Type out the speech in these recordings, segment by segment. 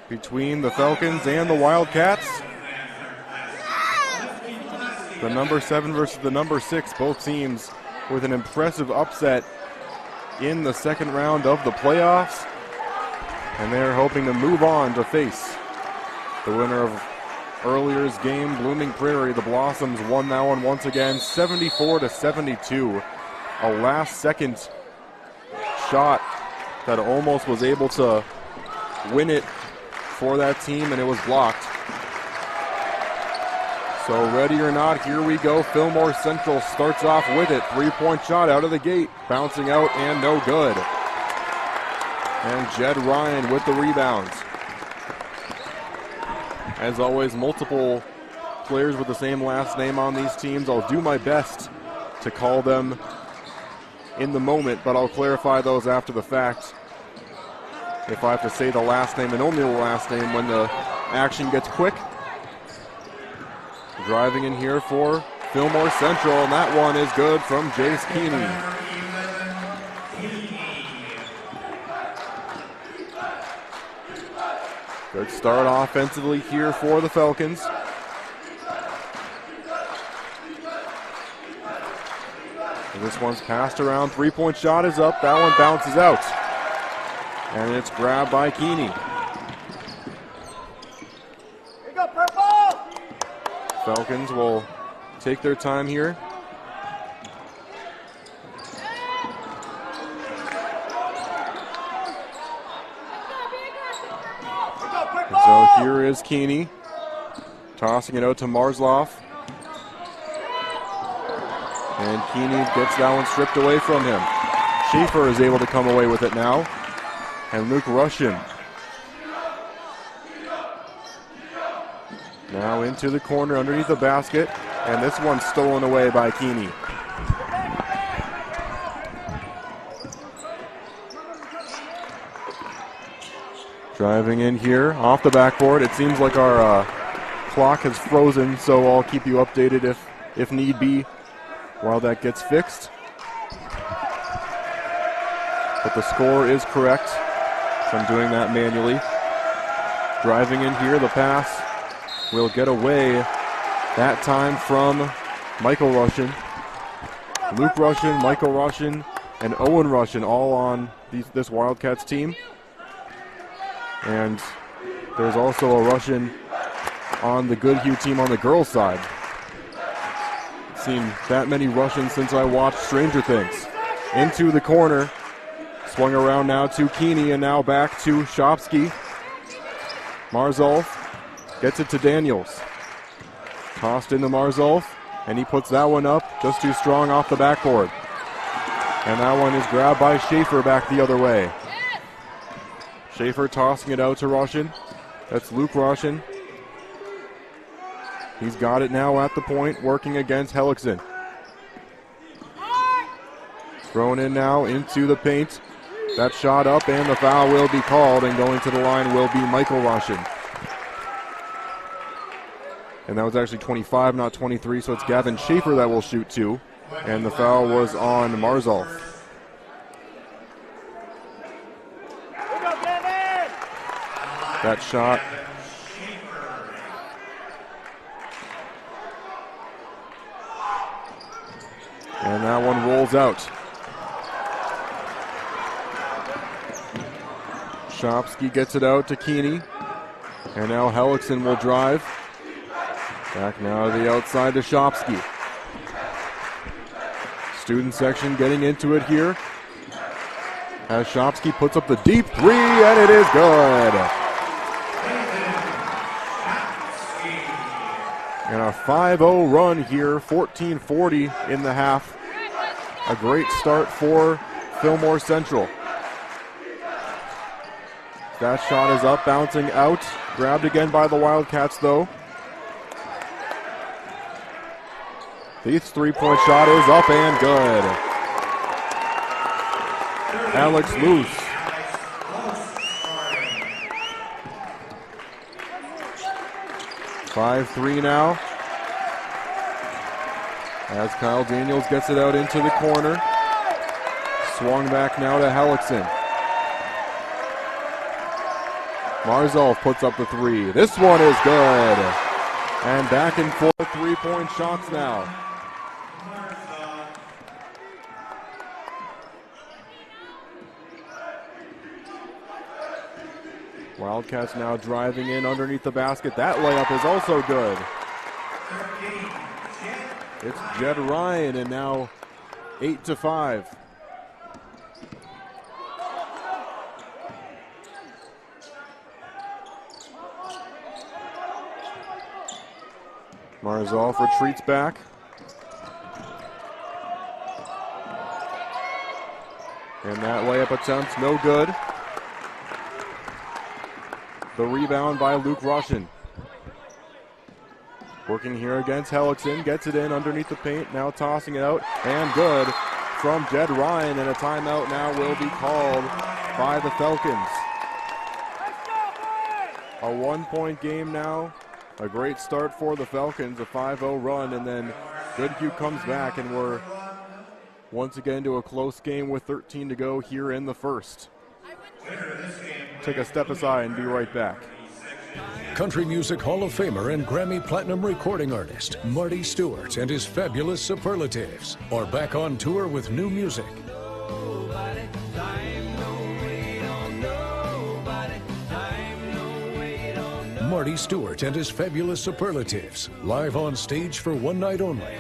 between the Falcons and the Wildcats. The number 7 versus the number 6, both teams with an impressive upset in the second round of the playoffs. And they're hoping to move on to face the winner of earlier's game, Blooming Prairie. The Blossoms won that one once again, 74-72. A last-second shot that almost was able to win it for that team, and it was blocked. So ready or not, here we go. Fillmore Central starts off with it. Three-point shot out of the gate, bouncing out and no good. And Jed Ryan with the rebounds. As always, multiple players with the same last name on these teams. I'll do my best to call them in the moment, but I'll clarify those after the fact. If I have to say the last name and only the last name when the action gets quick. Driving in here for Fillmore Central, and that one is good from Jace Keeney. Good start offensively here for the Falcons. And this one's passed around. Three-point shot is up. That one bounces out. And it's grabbed by Keeney. Falcons will take their time here. So here is Keeney, tossing it out to Marzloff. And Keeney gets that one stripped away from him. Schaefer is able to come away with it now. And Luke Russian now into the corner underneath the basket, and this one's stolen away by Keeney. Driving in here off the backboard. It seems like our clock has frozen, so I'll keep you updated if need be while that gets fixed. But the score is correct, so I'm doing that manually. Driving in here, the pass will get away that time from Michael Russian. Luke Russian, Michael Russian, and Owen Russian all on this Wildcats team. And there's also a Russian on the Goodhue team on the girls' side. Seen that many Russians since I watched Stranger Things. Into the corner. Swung around now to Keeney, and now back to Shopsky. Marzolf gets it to Daniels. Tossed into Marzolf, and he puts that one up just too strong off the backboard. And that one is grabbed by Schaefer back the other way. Schaefer tossing it out to Russian. That's Luke Russian. He's got it now at the point, working against Hellickson. Thrown in now into the paint. That shot up, and the foul will be called, and going to the line will be Michael Russian. And that was actually 25, not 23, so it's Gavin Schaefer that will shoot two. And the foul was on Marzolf. That shot. And that one rolls out. Shopsky gets it out to Keeney. And now Hellickson will drive. Back now to the outside to Shopsky. Student section getting into it here. As Shopsky puts up the deep three, and it is good. And a 5-0 run here, 14-40 in the half. A great start for Fillmore Central. That shot is up, bouncing out. Grabbed again by the Wildcats, though. The three-point shot is up and good. Alex Luce. (5-3) now. As Kyle Daniels gets it out into the corner. Swung back now to Hellickson. Marzolf puts up the three. This one is good. And back and forth 3-point shots now. Wildcats now driving in underneath the basket. That layup is also good. It's Jed Ryan, and now 8-5. Marzolf retreats back. And that layup attempt, no good. The rebound by Luke Russian. Working here against Hellickson, gets it in underneath the paint, now tossing it out, and good from Jed Ryan, and a timeout now will be called by the Falcons. A 1-point game now, a great start for the Falcons, a 5-0 run, and then Goodhue comes back, and we're once again to a close game with 13 to go here in the first. Take a step aside and be right back. Country Music Hall of Famer and Grammy Platinum recording artist Marty Stewart and his fabulous Superlatives are back on tour with new music. Marty Stewart and his fabulous Superlatives, live on stage for one night only.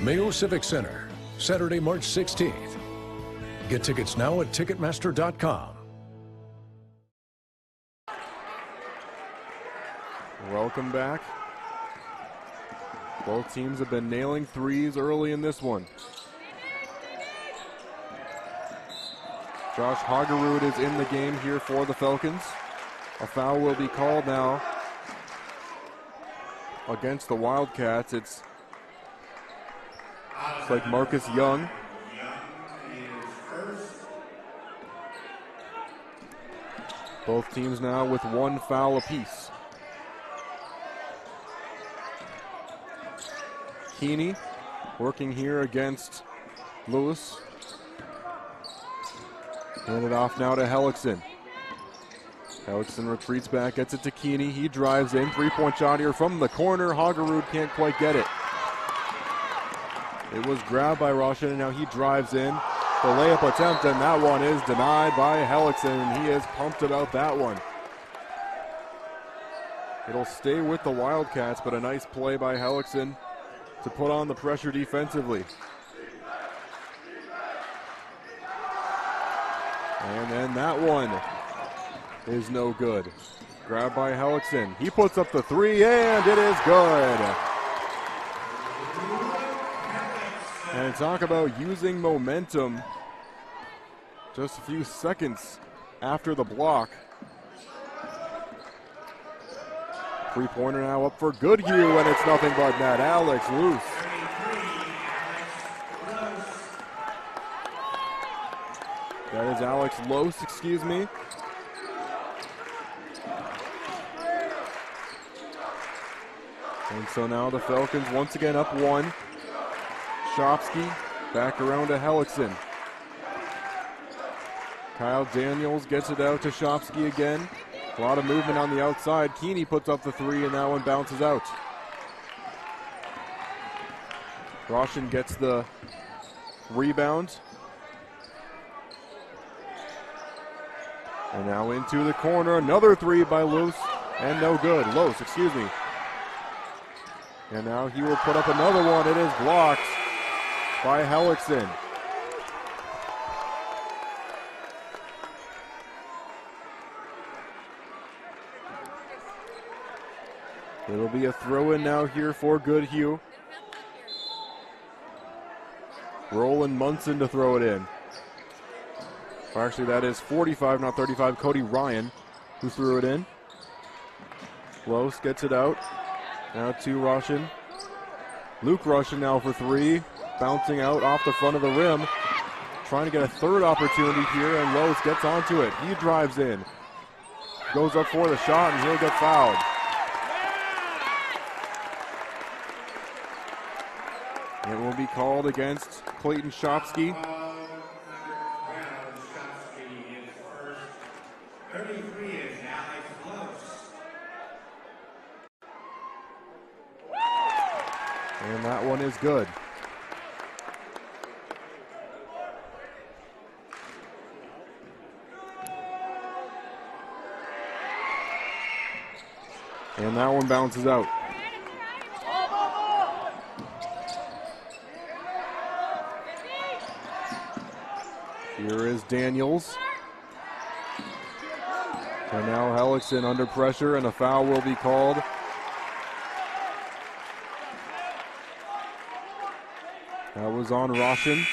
Mayo Civic Center, Saturday, March 16th. Get tickets now at Ticketmaster.com. Welcome back. Both teams have been nailing threes early in this one. Josh Hagerud is in the game here for the Falcons. A foul will be called now against the Wildcats. It's like Marcus Young. Both teams now with one foul apiece. Keeney working here against Lewis. Hand it off now to Hellickson. Hellickson retreats back, gets it to Keeney. He drives in, 3-point shot here from the corner. Hagerud can't quite get it. It was grabbed by Russian, and now he drives in. The layup attempt, and that one is denied by Hellickson, and he is pumped about that one. It'll stay with the Wildcats, but a nice play by Hellickson to put on the pressure defensively. And then that one is no good. Grabbed by Hellickson. He puts up the three, and it is good. And talk about using momentum. Just a few seconds after the block. Three-pointer now up for Goodhue, and it's nothing but net. Alex Loose. That is Alex Lose, excuse me. And so now the Falcons once again up one. Shopsky back around to Hellickson. Kyle Daniels gets it out to Shopsky again. A lot of movement on the outside. Keeney puts up the three, and that one bounces out. Roshan gets the rebound. And now into the corner. Another three by Lose, and no good. Lose, excuse me. And now he will put up another one. It is blocked by Hellickson. It'll be a throw-in now here for Goodhue. Roland Munson to throw it in. Or actually, that is 45, not 35. Cody Ryan, who threw it in. Lose gets it out. Now to Russian. Luke Russian now for three. Bouncing out off the front of the rim. Trying to get a third opportunity here, and Lose gets onto it. He drives in. Goes up for the shot, and he'll get fouled. It will be called against Clayton Shopsky. And that one is good. And that one bounces out. Here is Daniels. And now Hellickson under pressure, and a foul will be called. That was on Roshan.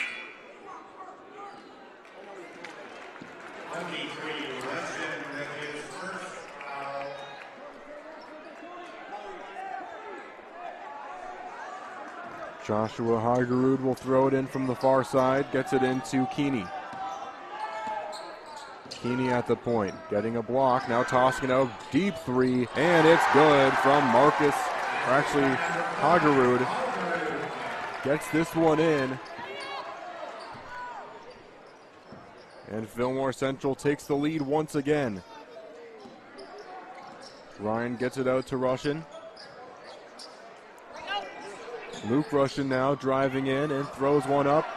Joshua Hagerud will throw it in from the far side, gets it into Keeney. Keeney at the point, getting a block, now tossing it out, deep three, and it's good from Marcus, or actually Hagerud gets this one in. And Fillmore Central takes the lead once again. Ryan gets it out to Russian. Luke Russian now driving in and throws one up.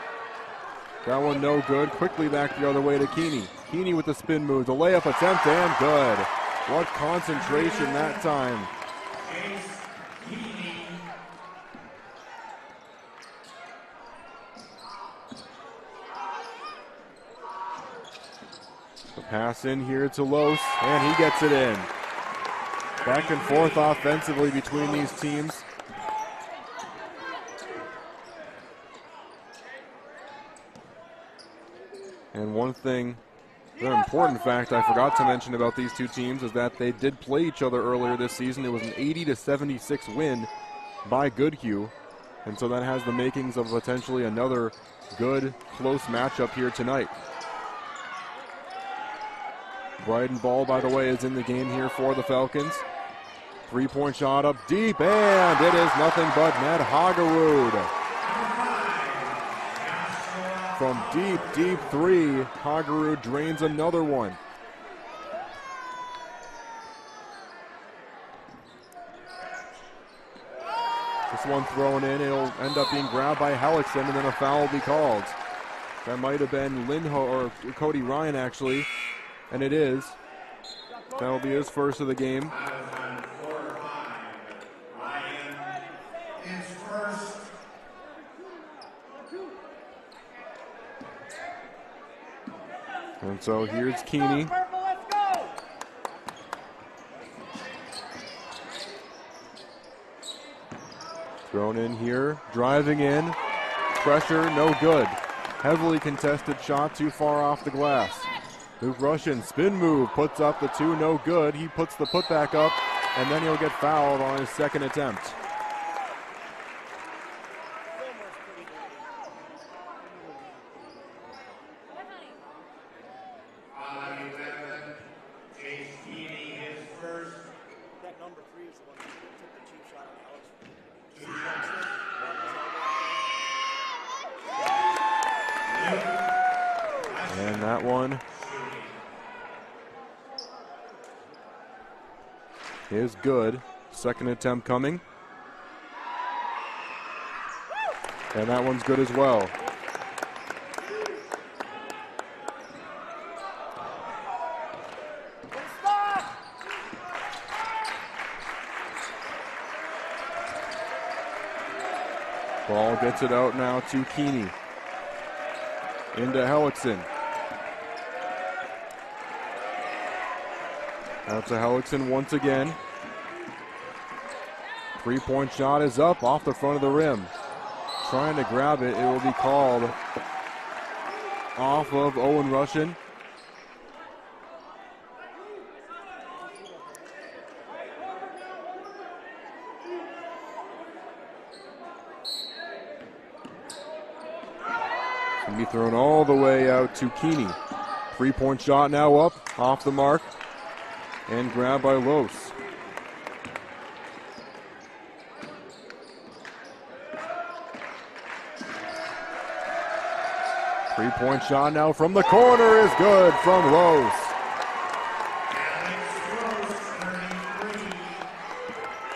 That one no good. Quickly back the other way to Keeney. Keeney with the spin move. The layup attempt and good. What concentration that time. The pass in here to Los, and he gets it in. Back and forth offensively between these teams. And one thing, the important fact I forgot to mention about these two teams is that they did play each other earlier this season. It was an 80-76 win by Goodhue. And so that has the makings of potentially another good, close matchup here tonight. Bryden Ball, by the way, is in the game here for the Falcons. Three-point shot up deep, and it is nothing but net. Hagerud. From deep, deep three, Hagerud drains another one. This one thrown in, it'll end up being grabbed by Hellickson, and then a foul will be called. That might have been or Cody Ryan, actually, and it is. That'll be his first of the game. And so here's Keeney. Thrown in here, driving in, pressure, no good. Heavily contested shot, too far off the glass. Luke Russian, spin move, puts up the two, no good. He puts the putback up, and then he'll get fouled on his second attempt. And that one is good. Second attempt coming. And that one's good as well. Ball gets it out now to Keeney. Into Hellickson. Out to Hellickson once again. Three-point shot is up off the front of the rim. Trying to grab it. It will be called off of Owen Russian. Can be thrown all the way out to Keeney. Three-point shot now up off the mark and grabbed by Los. Three-point shot now from the corner is good from Los.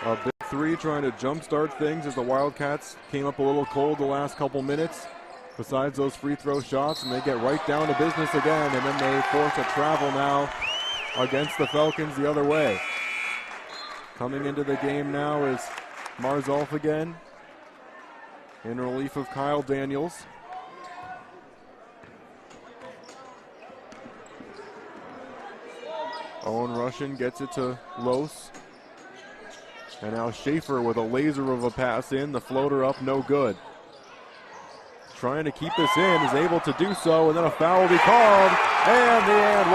A big three trying to jumpstart things as the Wildcats came up a little cold the last couple minutes. Besides those free throw shots, and they get right down to business again, and then they force a travel now against the Falcons the other way. Coming into the game now is Marzolf again, in relief of Kyle Daniels. Owen Russian gets it to Los. And now Schaefer with a laser of a pass in, the floater up, no good. Trying to keep this in, is able to do so, and then a foul will be called, and the and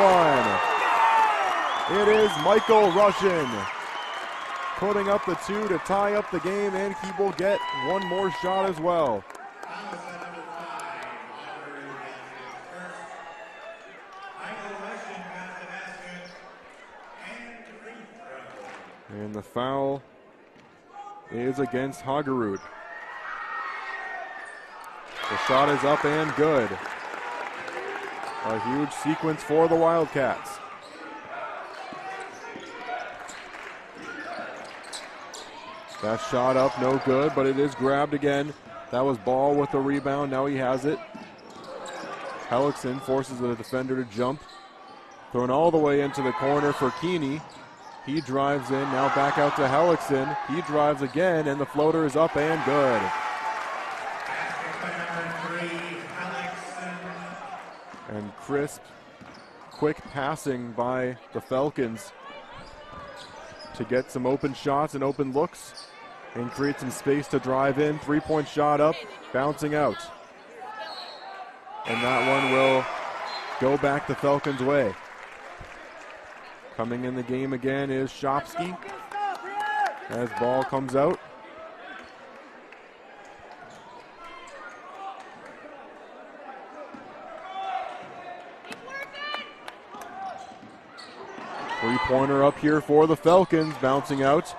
one. It is Michael Russian putting up the two to tie up the game, and he will get one more shot as well. And the foul is against Hagerud. The shot is up and good. A huge sequence for the Wildcats. That shot up, no good, but it is grabbed again. That was Ball with the rebound, now he has it. Hellickson forces the defender to jump. Thrown all the way into the corner for Keeney. He drives in, now back out to Hellickson. He drives again, and the floater is up and good. And crisp, quick passing by the Falcons to get some open shots and open looks and create some space to drive in. Three-point shot up, bouncing out. And that one will go back the Falcons' way. Coming in the game again is Shopsky as ball comes out. Three-pointer up here for the Falcons, bouncing out.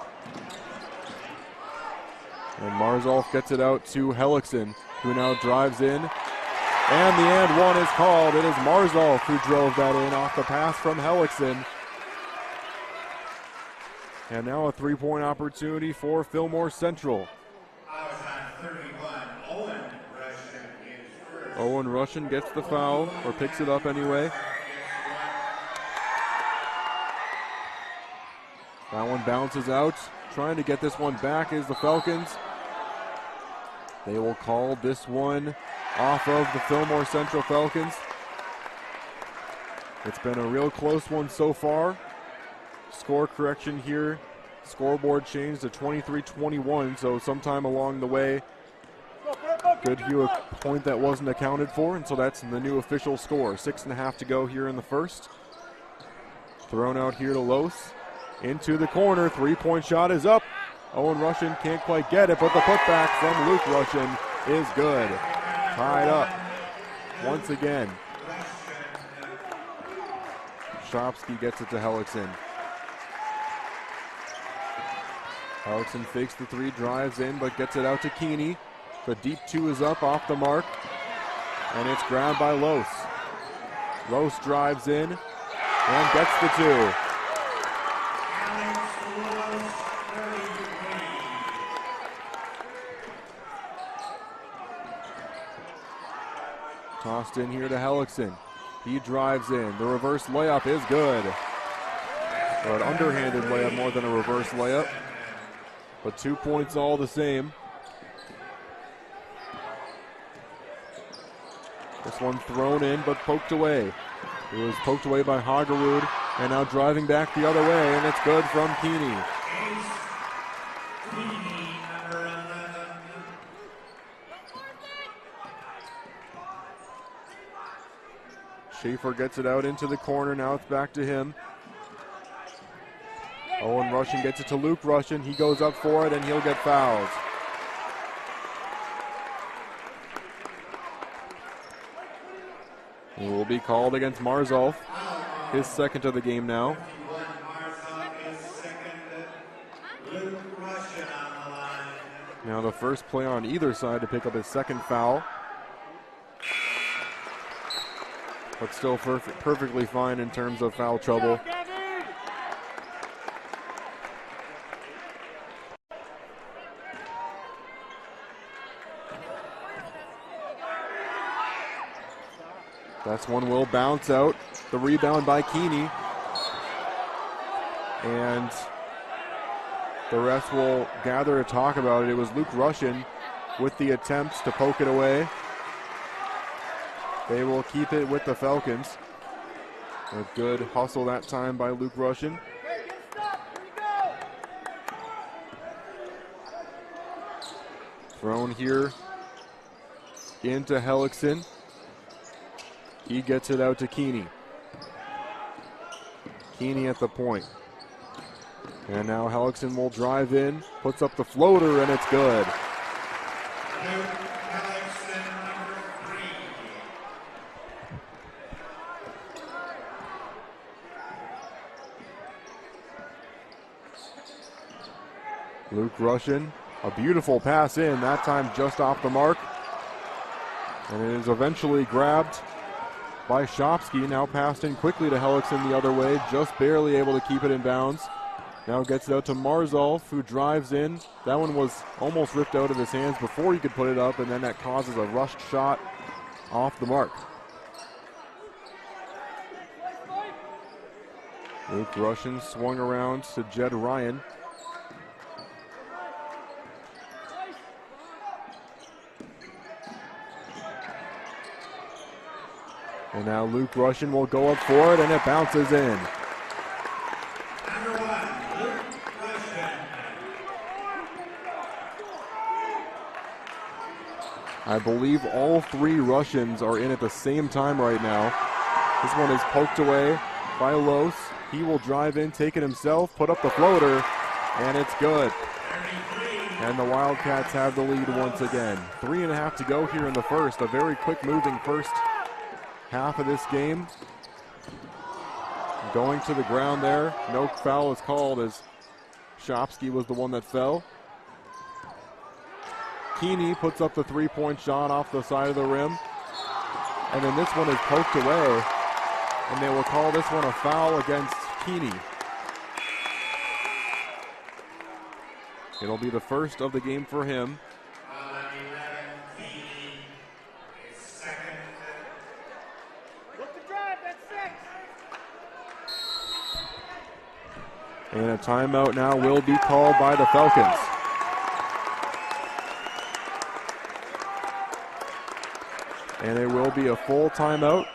And Marzolf gets it out to Hellickson, who now drives in. And the and one is called. It is Marzolf who drove that in off the pass from Hellickson. And now a three-point opportunity for Fillmore Central. Owen Russian gets the foul, or picks it up anyway. That one bounces out. Trying to get this one back is the Falcons. They will call this one off of the Fillmore Central Falcons. It's been a real close one so far. Score correction here. Scoreboard changed to 23-21, so sometime along the way, Goodhue a point that wasn't accounted for, and so that's the new official score. 6.5 to go here in the first. Thrown out here to Los. Into the corner, three-point shot is up. Owen Russian can't quite get it, but the putback from Luke Russian is good. Tied up once again. Shopsky gets it to Hellickson. Hellickson fakes the three, drives in, but gets it out to Keeney. The deep two is up off the mark, and it's grabbed by Los. Los drives in and gets the two. Tossed in here to Hellickson. He drives in. The reverse layup is good. Or an underhanded layup more than a reverse layup. But 2 points all the same. This one thrown in but poked away. It was poked away by Hagerud, and now driving back the other way, and it's good from Keeney. Schaefer gets it out into the corner. Now it's back to him. Owen Russian gets it to Luke Russian. He goes up for it, and he'll get fouled. It will be called against Marzolf. His second of the game now. Now the first play on either side to pick up his second foul. But still perfectly fine in terms of foul trouble. This one will bounce out. The rebound by Keeney. And the refs will gather to talk about it. It was Luke Russian with the attempts to poke it away. They will keep it with the Falcons. A good hustle that time by Luke Russian. Thrown here into Hellickson. He gets it out to Keeney. Keeney at the point. And now Hellickson will drive in, puts up the floater, and it's good. Luke Russian, a beautiful pass in, that time just off the mark. And it is eventually grabbed by Shopsky, now passed in quickly to Hellickson the other way, just barely able to keep it in bounds. Now gets it out to Marzolf, who drives in. That one was almost ripped out of his hands before he could put it up, and then that causes a rushed shot off the mark. Luke Russian swung around to Jed Ryan. And now Luke Russian will go up for it, and it bounces in. I believe all three Russians are in at the same time right now. This one is poked away by Los. He will drive in, take it himself, put up the floater, and it's good. And the Wildcats have the lead once again. 3.5 to go here in the first. A very quick moving first half of this game. Going to the ground there. No foul is called as Shopsky was the one that fell. Keeney puts up the three-point shot off the side of the rim. And then this one is poked away. And they will call this one a foul against Keeney. It'll be the first of the game for him. And a timeout now will be called by the Falcons. And it will be a full timeout.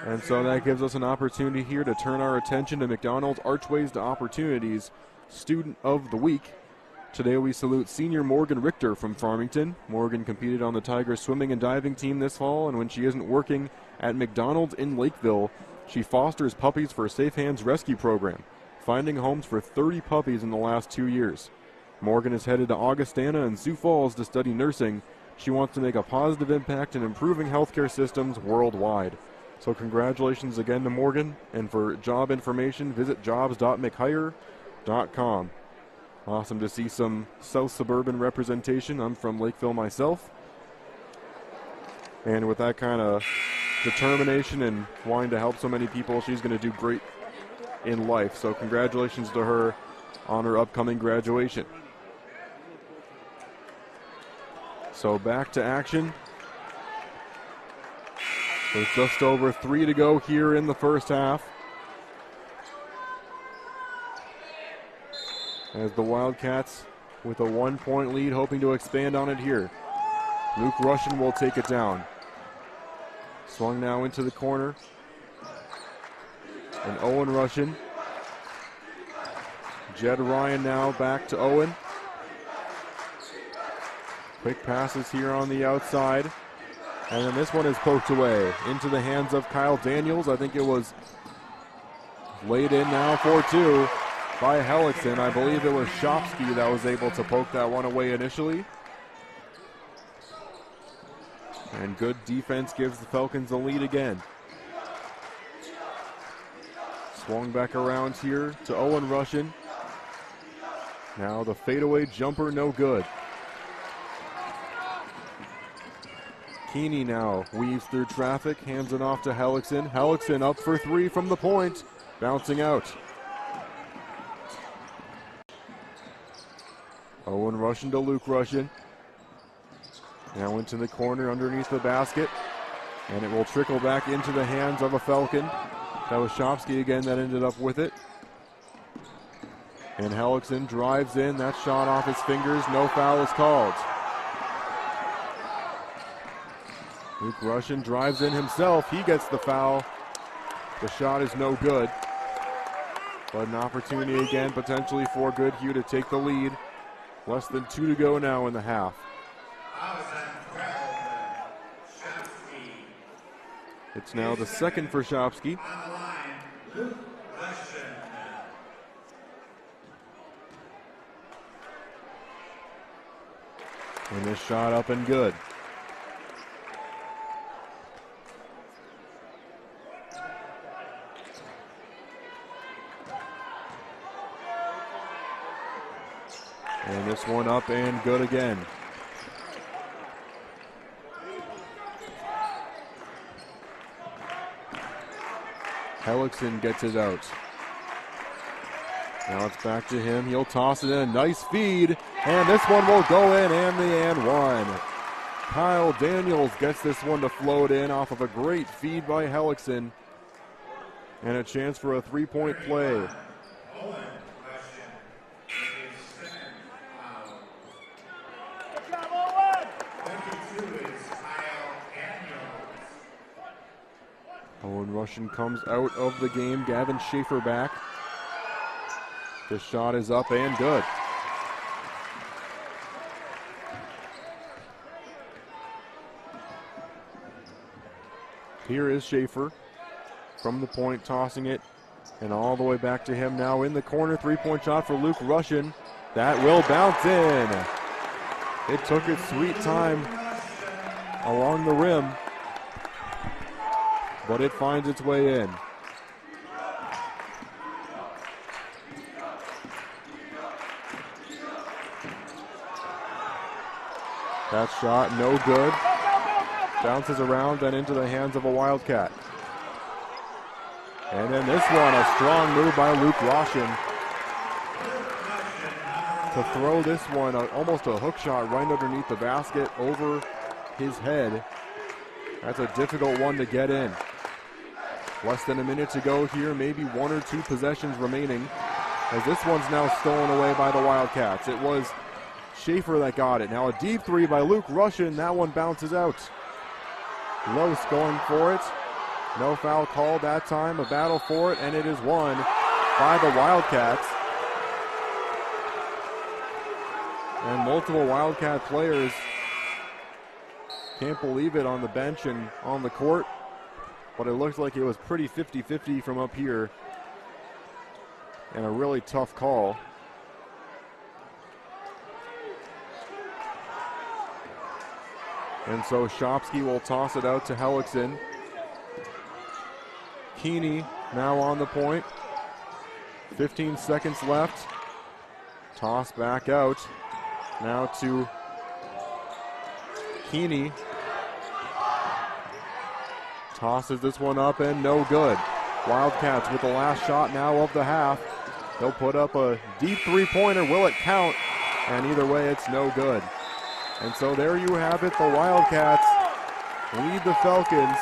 And so that gives us an opportunity here to turn our attention to McDonald's Archways to Opportunities Student of the Week. Today we salute senior Morgan Richter from Farmington. Morgan competed on the Tigers swimming and diving team this fall, and when she isn't working at McDonald's in Lakeville, she fosters puppies for Safe Hands Rescue Program, finding homes for 30 puppies in the last 2 years. Morgan is headed to Augustana and Sioux Falls to study nursing. She wants to make a positive impact in improving healthcare systems worldwide. So congratulations again to Morgan, and for job information, visit jobs.mchire.com. Awesome to see some South Suburban representation. I'm from Lakeville myself. And with that kind of determination and wanting to help so many people, she's going to do great in life. So congratulations to her on her upcoming graduation. So back to action. There's just over 3 to go here in the first half, as the Wildcats with a 1-point lead, hoping to expand on it here. Luke Russian will take it down. Swung now into the corner. And Owen Russian. Jed Ryan now back to Owen. Quick passes here on the outside. And then this one is poked away into the hands of Kyle Daniels. I think it was laid in now for 2 by Hellickson. I believe it was Shopsky that was able to poke that one away initially. And good defense gives the Falcons the lead again. Swung back around here to Owen Russian. Now the fadeaway jumper, no good. Keeney now weaves through traffic, hands it off to Hellickson. Hellickson up for 3 from the point, bouncing out. Owen Russian to Luke Russian. Now into the corner underneath the basket. And it will trickle back into the hands of a Falcon. That was Shopsky again that ended up with it. And Hellickson drives in. That shot off his fingers. No foul is called. Luke Russian drives in himself. He gets the foul. The shot is no good. But an opportunity again potentially for Goodhue to take the lead. Less than 2 to go now in the half. It's now the second for Shopsky. And this shot up and good. And this one up and good again. Hellickson gets it out. Now it's back to him. He'll toss it in. Nice feed. And this one will go in, and the and one. Kyle Daniels gets this one to float in off of a great feed by Hellickson. And a chance for a three-point play. Owen Russian comes out of the game. Gavin Schaefer back. The shot is up and good. Here is Schaefer from the point, tossing it, and all the way back to him now in the corner. Three-point shot for Luke Russian. That will bounce in. It took its sweet time along the rim, but it finds its way in. That shot, no good. Bounces around and into the hands of a Wildcat. And then this one, a strong move by Luke Russian to throw this one, almost a hook shot right underneath the basket over his head. That's a difficult one to get in. Less than a minute to go here, maybe 1 or 2 possessions remaining, as this one's now stolen away by the Wildcats. It was Schaefer that got it. Now a deep three by Luke Russian. That one bounces out. Lose going for it. No foul called that time. A battle for it, and it is won by the Wildcats. And multiple Wildcat players can't believe it on the bench and on the court. But it looks like it was pretty 50-50 from up here. And a really tough call. And so Shopsky will toss it out to Hellickson. Keeney now on the point. 15 seconds left. Toss back out. Now to Keeney. Tosses this one up and no good. Wildcats with the last shot now of the half. They'll put up a deep three-pointer. Will it count? And either way, it's no good. And so there you have it. The Wildcats lead the Falcons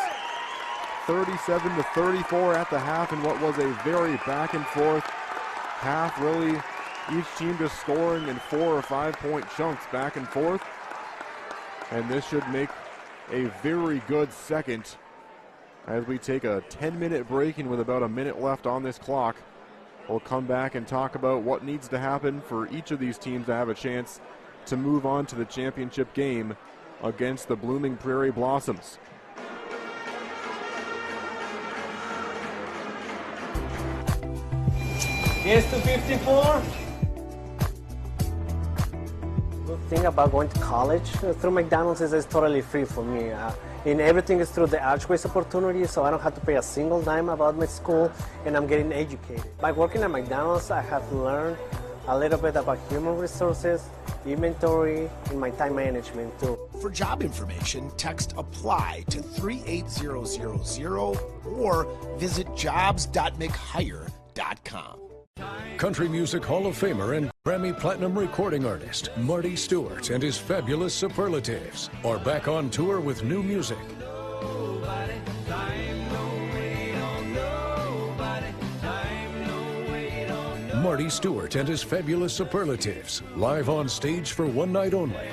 37-34 at the half in what was a very back and forth half. Really, each team just scoring in 4 or 5 point chunks back and forth. And this should make a very good second as we take a 10-minute break, and with about a minute left on this clock, we'll come back and talk about what needs to happen for each of these teams to have a chance to move on to the championship game against the Blooming Prairie Blossoms. Yes to 54. Good thing about going to college through McDonald's is it's totally free for me. And everything is through the Archways opportunity, so I don't have to pay a single dime about my school, and I'm getting educated. By working at McDonald's, I have learned a little bit about human resources, inventory, and my time management too. For job information, text APPLY to 38000 or visit jobs.mchire.com. Country Music Hall of Famer and Grammy Platinum recording artist Marty Stewart and his fabulous superlatives are back on tour with new music. Marty Stewart and his fabulous superlatives, live on stage for one night only.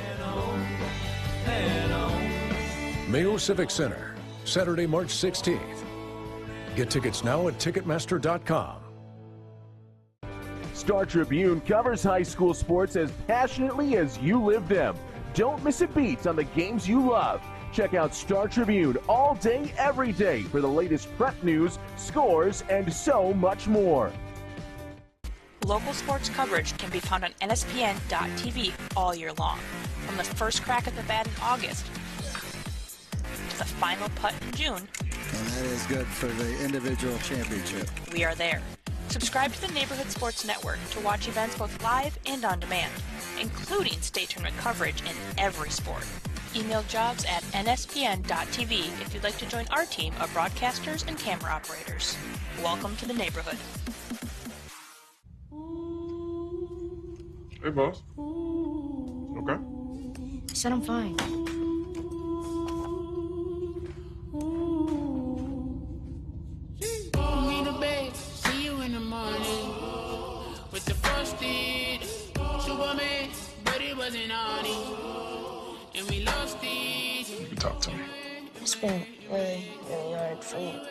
Mayo Civic Center, Saturday, March 16th. Get tickets now at Ticketmaster.com. Star Tribune covers high school sports as passionately as you live them. Don't miss a beat on the games you love. Check out Star Tribune all day, every day for the latest prep news, scores, and so much more. Local sports coverage can be found on NSPN.TV all year long. From the first crack at the bat in August to the final putt in June. And that is good for the individual championship. We are there. Subscribe to the Neighborhood Sports Network to watch events both live and on demand, including state tournament coverage in every sport. Email jobs at nspn.tv if you'd like to join our team of broadcasters and camera operators. Welcome to the neighborhood. Hey, boss. Okay. I said I'm fine. Me the babe, see you in the morning with the frosted Superman, but it wasn't on it, and we lost it. You can talk to me. It's been really, really hard for me.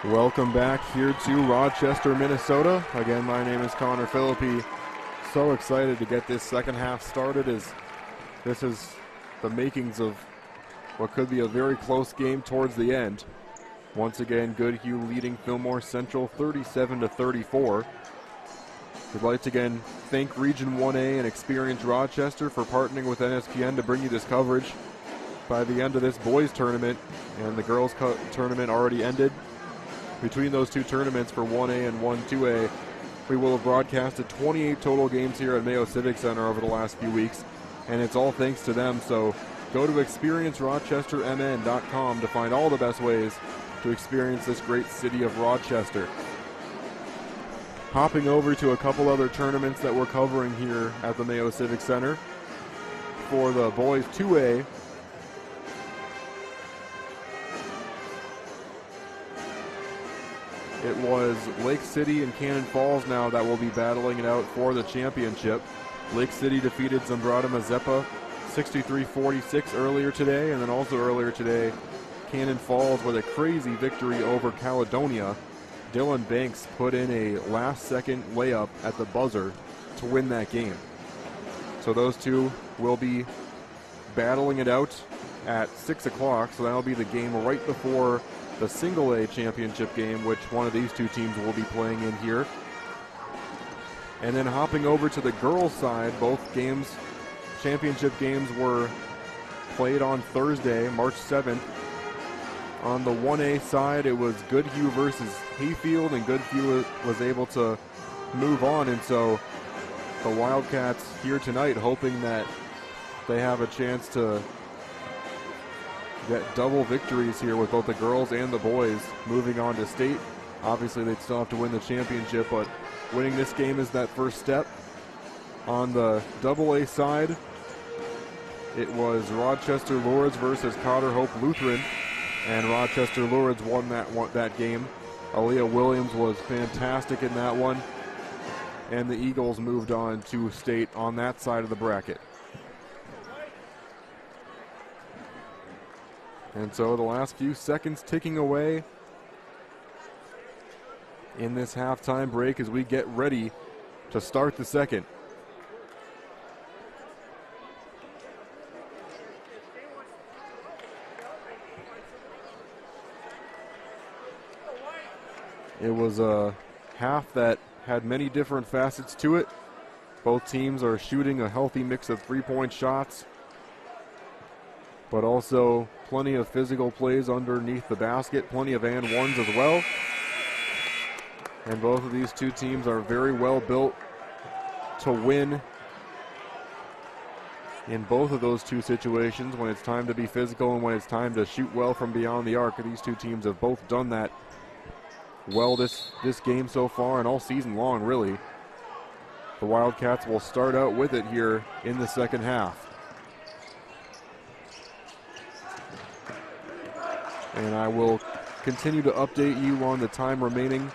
Welcome back here to Rochester, Minnesota. Again, my name is Connor Philippi. So excited to get this second half started, as this is the makings of what could be a very close game towards the end. Once again, Goodhue leading Fillmore Central 37-34. We'd like to again thank Region 1A and Experience Rochester for partnering with NSPN to bring you this coverage. By the end of this boys tournament, and the girls tournament already ended, between those two tournaments for 1A and 1-2A, we will have broadcasted 28 total games here at Mayo Civic Center over the last few weeks, and it's all thanks to them. So go to experiencerochestermn.com to find all the best ways to experience this great city of Rochester. Hopping over to a couple other tournaments that we're covering here at the Mayo Civic Center. For the boys 2A, it was Lake City and Cannon Falls now that will be battling it out for the championship. Lake City defeated Zambrata Mazeppa 63-46 earlier today, and then also earlier today, Cannon Falls with a crazy victory over Caledonia. Dylan Banks put in a last-second layup at the buzzer to win that game. So those two will be battling it out at 6 o'clock, so that'll be the game right before the single A championship game, which one of these two teams will be playing in here. And then hopping over to the girls' side, both games, championship games, were played on Thursday, March 7th. On the 1A side, it was Goodhue versus Hayfield, and Goodhue was able to move on, and so the Wildcats here tonight hoping that they have a chance to get double victories here with both the girls and the boys moving on to state. Obviously, they'd still have to win the championship, but winning this game is that first step. On the AA side, it was Rochester Lourdes versus Cotter Hope Lutheran, and Rochester Lourdes won that game. Aaliyah Williams was fantastic in that one, and the Eagles moved on to state on that side of the bracket. And so the last few seconds ticking away in this halftime break as we get ready to start the second. It was a half that had many different facets to it. Both teams are shooting a healthy mix of three-point shots, but also plenty of physical plays underneath the basket, plenty of and ones as well. And both of these two teams are very well built to win in both of those two situations, when it's time to be physical and when it's time to shoot well from beyond the arc. These two teams have both done that well this game so far and all season long, really. The Wildcats will start out with it here in the second half. And I will continue to update you on the time remaining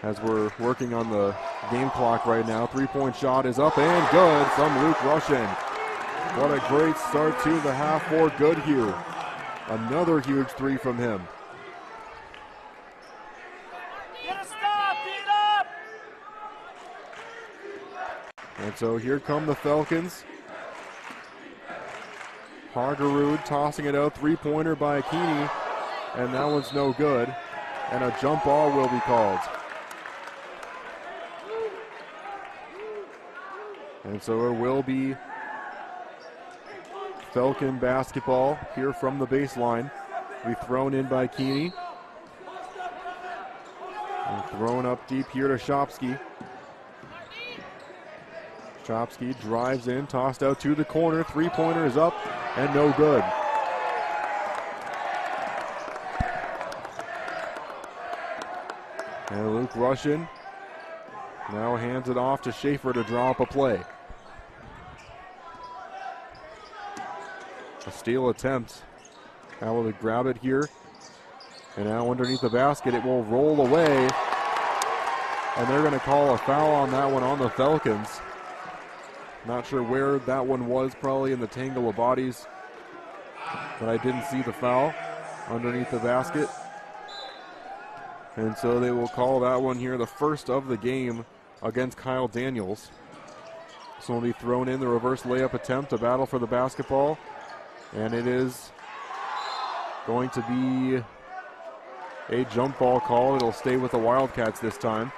as we're working on the game clock right now. Three-point shot is up and good from Luke Russian. What a great start to the half for Goodhue. Another huge three from him. And so here come the Falcons. Hagerud tossing it out, three-pointer by Keeney, and that one's no good. And a jump ball will be called. And so it will be Falcon basketball here from the baseline. Be thrown in by Keeney. And thrown up deep here to Shopsky. Shopsky drives in, tossed out to the corner. Three-pointer is up and no good. And Luke Russian now hands it off to Schaefer to draw up a play. A steal attempt. Able to grab it here. And now underneath the basket, it will roll away. And they're going to call a foul on that one on the Falcons. Not sure where that one was, probably in the tangle of bodies. But I didn't see the foul underneath the basket. And so they will call that one here the first of the game against Kyle Daniels. So will be thrown in the reverse layup attempt, a battle for the basketball. And it is going to be a jump ball call. It'll stay with the Wildcats this time.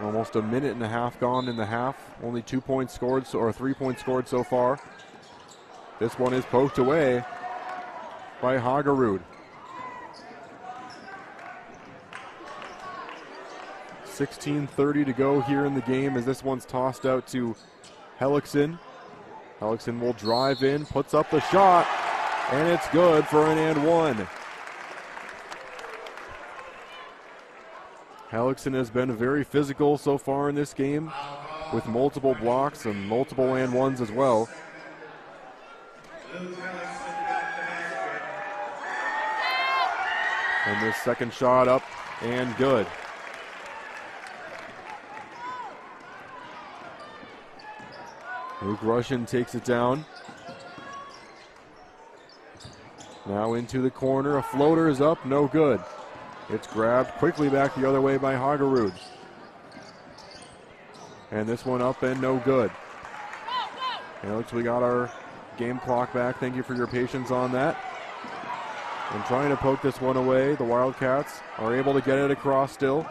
Almost a minute and a half gone in the half. Only 2 points scored, or 3 points scored so far. This one is poked away by Hagerud. 16:30 to go here in the game as this one's tossed out to Hellickson. Hellickson will drive in, puts up the shot, and it's good for an and one. Hellickson has been very physical so far in this game with multiple blocks and multiple and ones as well. And this second shot up and good. Luke Russian takes it down. Now into the corner. A floater is up, no good. It's grabbed quickly back the other way by Hagerud. And this one up and no good. And looks we got our game clock back. Thank you for your patience on that. And trying to poke this one away. The Wildcats are able to get it across still.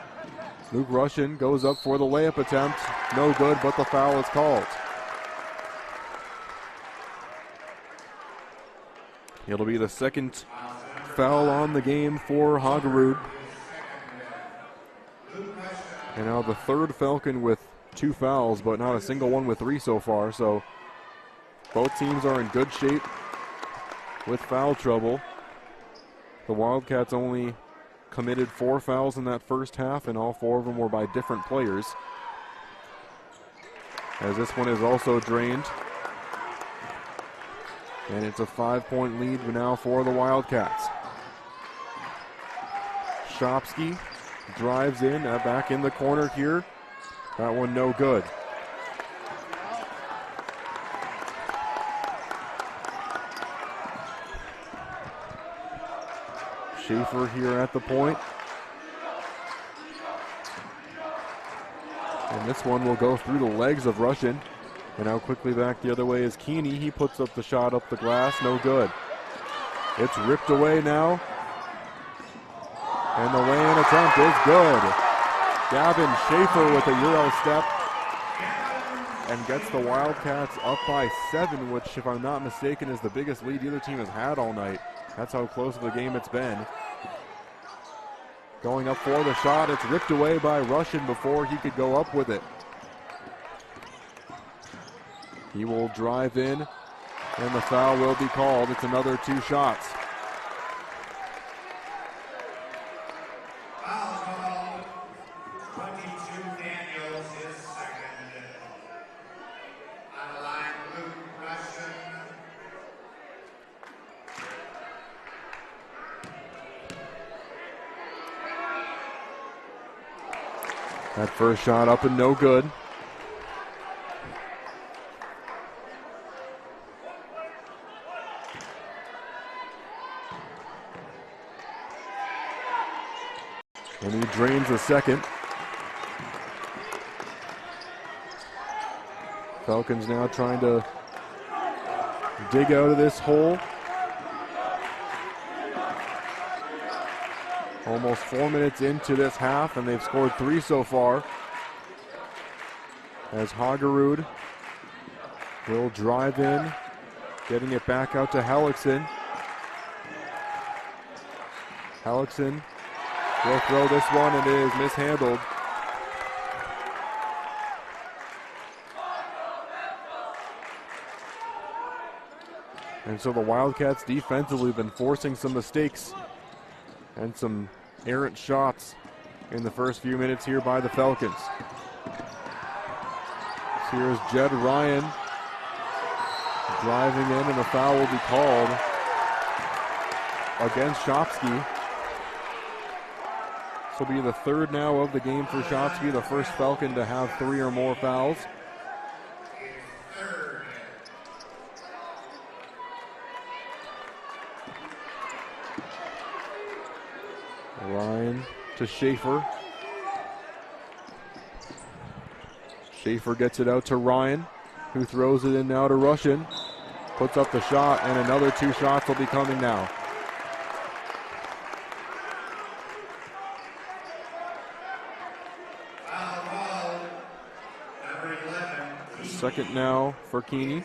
Luke Russian goes up for the layup attempt. No good, but the foul is called. It'll be the second foul on the game for Hagerud. And now the third Falcon with 2 fouls, but not a single one with 3 so far. So both teams are in good shape with foul trouble. The Wildcats only committed 4 fouls in that first half, and all 4 of them were by different players. As this one is also drained. And it's a 5-point lead now for the Wildcats. Shopsky drives in, back in the corner here. That one no good. Schaefer here at the point. And this one will go through the legs of Russian. And now quickly back the other way is Keeney. He puts up the shot up the glass, no good. It's ripped away now. And the lay-in attempt is good. Gavin Schaefer with a Euro step and gets the Wildcats up by 7, which, if I'm not mistaken, is the biggest lead either team has had all night. That's how close of a game it's been. Going up for the shot, it's ripped away by Russian before he could go up with it. He will drive in, and the foul will be called. It's another 2 shots. Foul call. 22 Daniels is second. On the line, Luke Russian. That first shot up and no good. And he drains the second. Falcons now trying to dig out of this hole. Almost 4 minutes into this half, and they've scored 3 so far. As Hagerud will drive in, getting it back out to Hellickson. Hellickson will throw this one, and it is mishandled. And so the Wildcats defensively have been forcing some mistakes and some errant shots in the first few minutes here by the Falcons. So here's Jed Ryan driving in, and a foul will be called against Shopsky. This will be the third now of the game for Shopsky, the first Falcon to have 3 or more fouls. Ryan to Schaefer. Schaefer gets it out to Ryan, who throws it in now to Russian. Puts up the shot, and another 2 shots will be coming now. Second now for Keeney.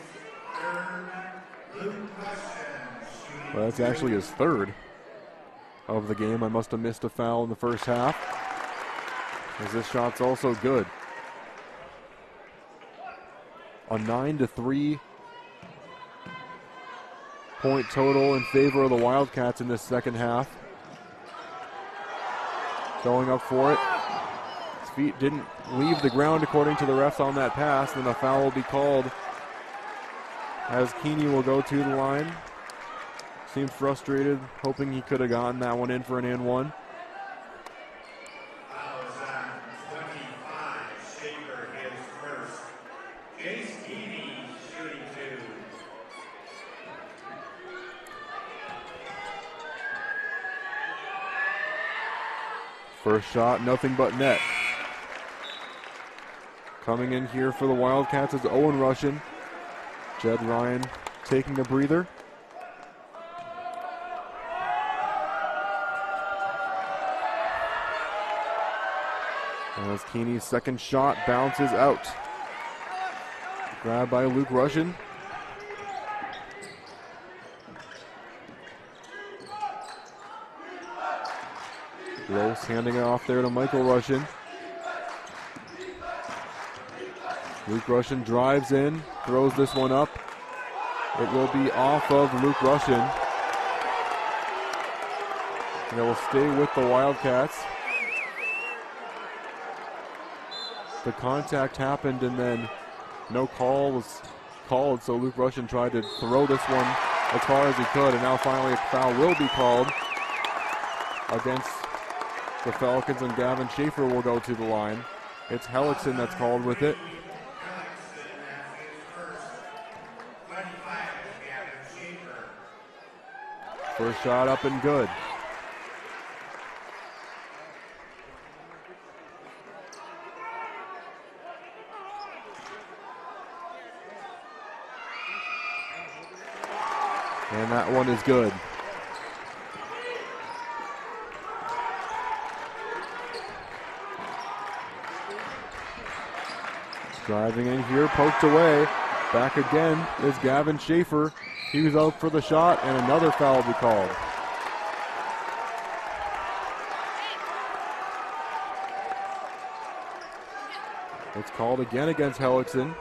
Well, that's actually his 3rd of the game. I must have missed a foul in the first half, as this shot's also good. A 9-3 point total in favor of the Wildcats in this second half. Going up for it. His feet didn't leave the ground according to the refs on that pass, and a foul will be called as Keeney will go to the line. Seemed frustrated, hoping he could have gotten that one in for an and one. First shot, nothing but net. Coming in here for the Wildcats is Owen Russian. Jed Ryan taking a breather. As Keeney's second shot bounces out. Grabbed by Luke Russian. Gross handing it off there to Michael Russian. Luke Russian drives in, throws this one up. It will be off of Luke Russian. And it will stay with the Wildcats. The contact happened and then no call was called, so Luke Russian tried to throw this one as far as he could, and now finally a foul will be called against the Falcons, and Gavin Schaefer will go to the line. It's Hellickson that's called with it. First shot up and good. And that one is good. Driving in here, poked away. Back again is Gavin Schaefer. He was out for the shot, and another foul will be called. It's called again against Hellickson.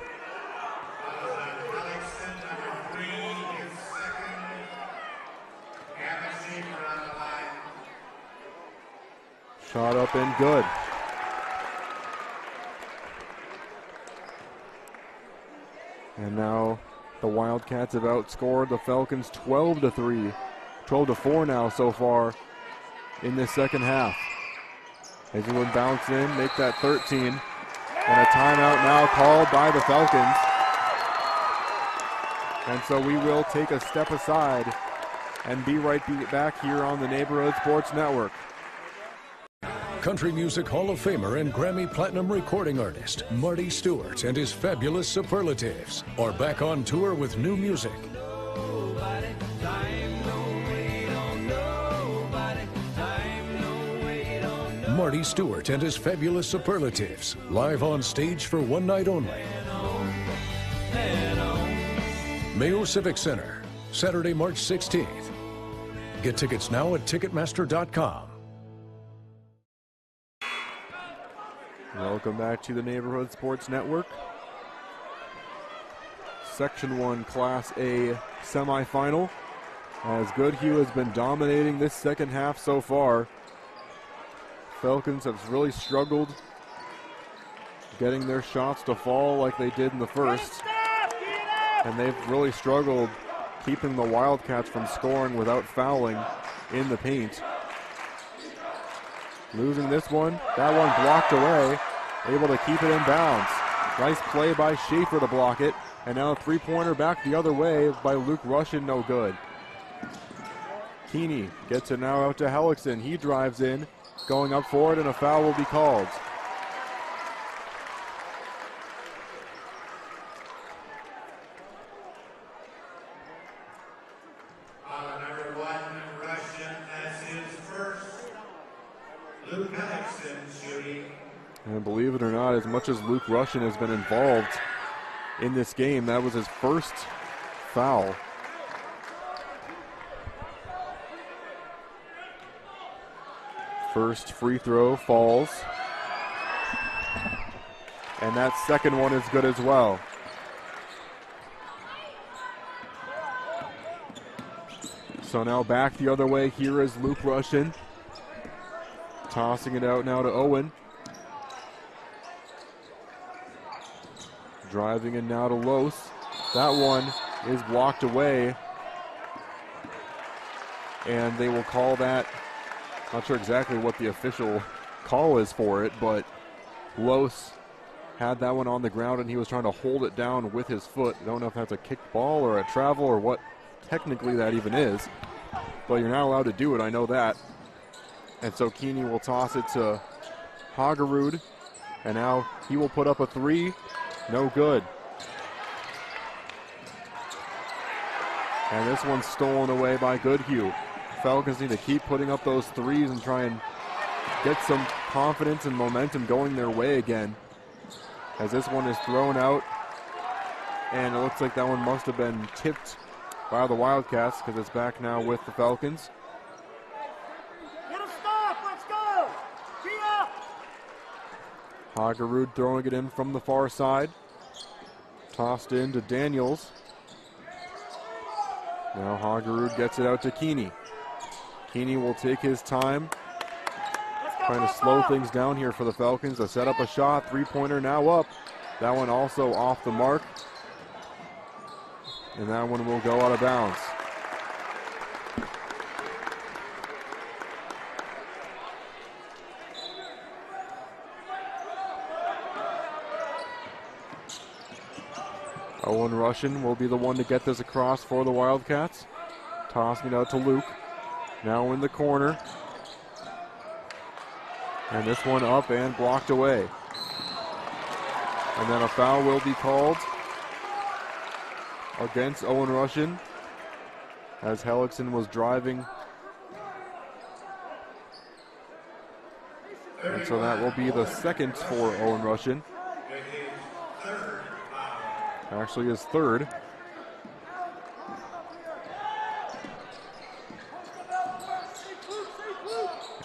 Shot up and good. And now the Wildcats have outscored the Falcons 12-3. 12-4 now so far in this second half. Hazelwood bounce in, make that 13. And a timeout now called by the Falcons. And so we will take a step aside and be right back here on the Neighborhood Sports Network. Country Music Hall of Famer and Grammy Platinum recording artist Marty Stewart and his fabulous superlatives are back on tour with new music. Marty Stewart and his fabulous superlatives, live on stage for one night only. Mayo Civic Center, Saturday, March 16th. Get tickets now at Ticketmaster.com. Welcome back to the Neighborhood Sports Network. Section 1 Class A semifinal, as Goodhue has been dominating this second half so far. Falcons have really struggled getting their shots to fall like they did in the first. And they've really struggled keeping the Wildcats from scoring without fouling in the paint. Losing this one, that one blocked away, able to keep it in bounds. Nice play by Schaefer to block it, and now a three-pointer back the other way by Luke Russian, no good. Keeney gets it now out to Hellickson. He drives in, going up for it, and a foul will be called. Number 1, Russian, that's his first. Luke Hellickson shooting. And believe it or not, as much as Luke Russian has been involved in this game, that was his first foul. First free throw falls. And that second one is good as well. So now back the other way. Here is Luke Russian. Tossing it out now to Owen. Driving in now to Los. That one is blocked away. And they will call that, not sure exactly what the official call is for it, but Los had that one on the ground and he was trying to hold it down with his foot. I don't know if that's a kicked ball or a travel or what technically that even is, but you're not allowed to do it, I know that. And so Keeney will toss it to Hagerud, and now he will put up a three. No good. And this one's stolen away by Goodhue. Falcons need to keep putting up those threes and try and get some confidence and momentum going their way again. As this one is thrown out, and it looks like that one must have been tipped by the Wildcats because it's back now with the Falcons. Get a stop, let's go! Tee up! Hagerud throwing it in from the far side. Tossed in to Daniels. Now Hagerud gets it out to Keeney. Keeney will take his time, trying to slow things down here for the Falcons. To set up a shot, three-pointer now up. That one also off the mark. And that one will go out of bounds. Owen Russian will be the one to get this across for the Wildcats. Tossing it out to Luke. Now in the corner. And this one up and blocked away. And then a foul will be called against Owen Russian as Hellickson was driving. And so that will be the second for Owen Russian. Actually his third.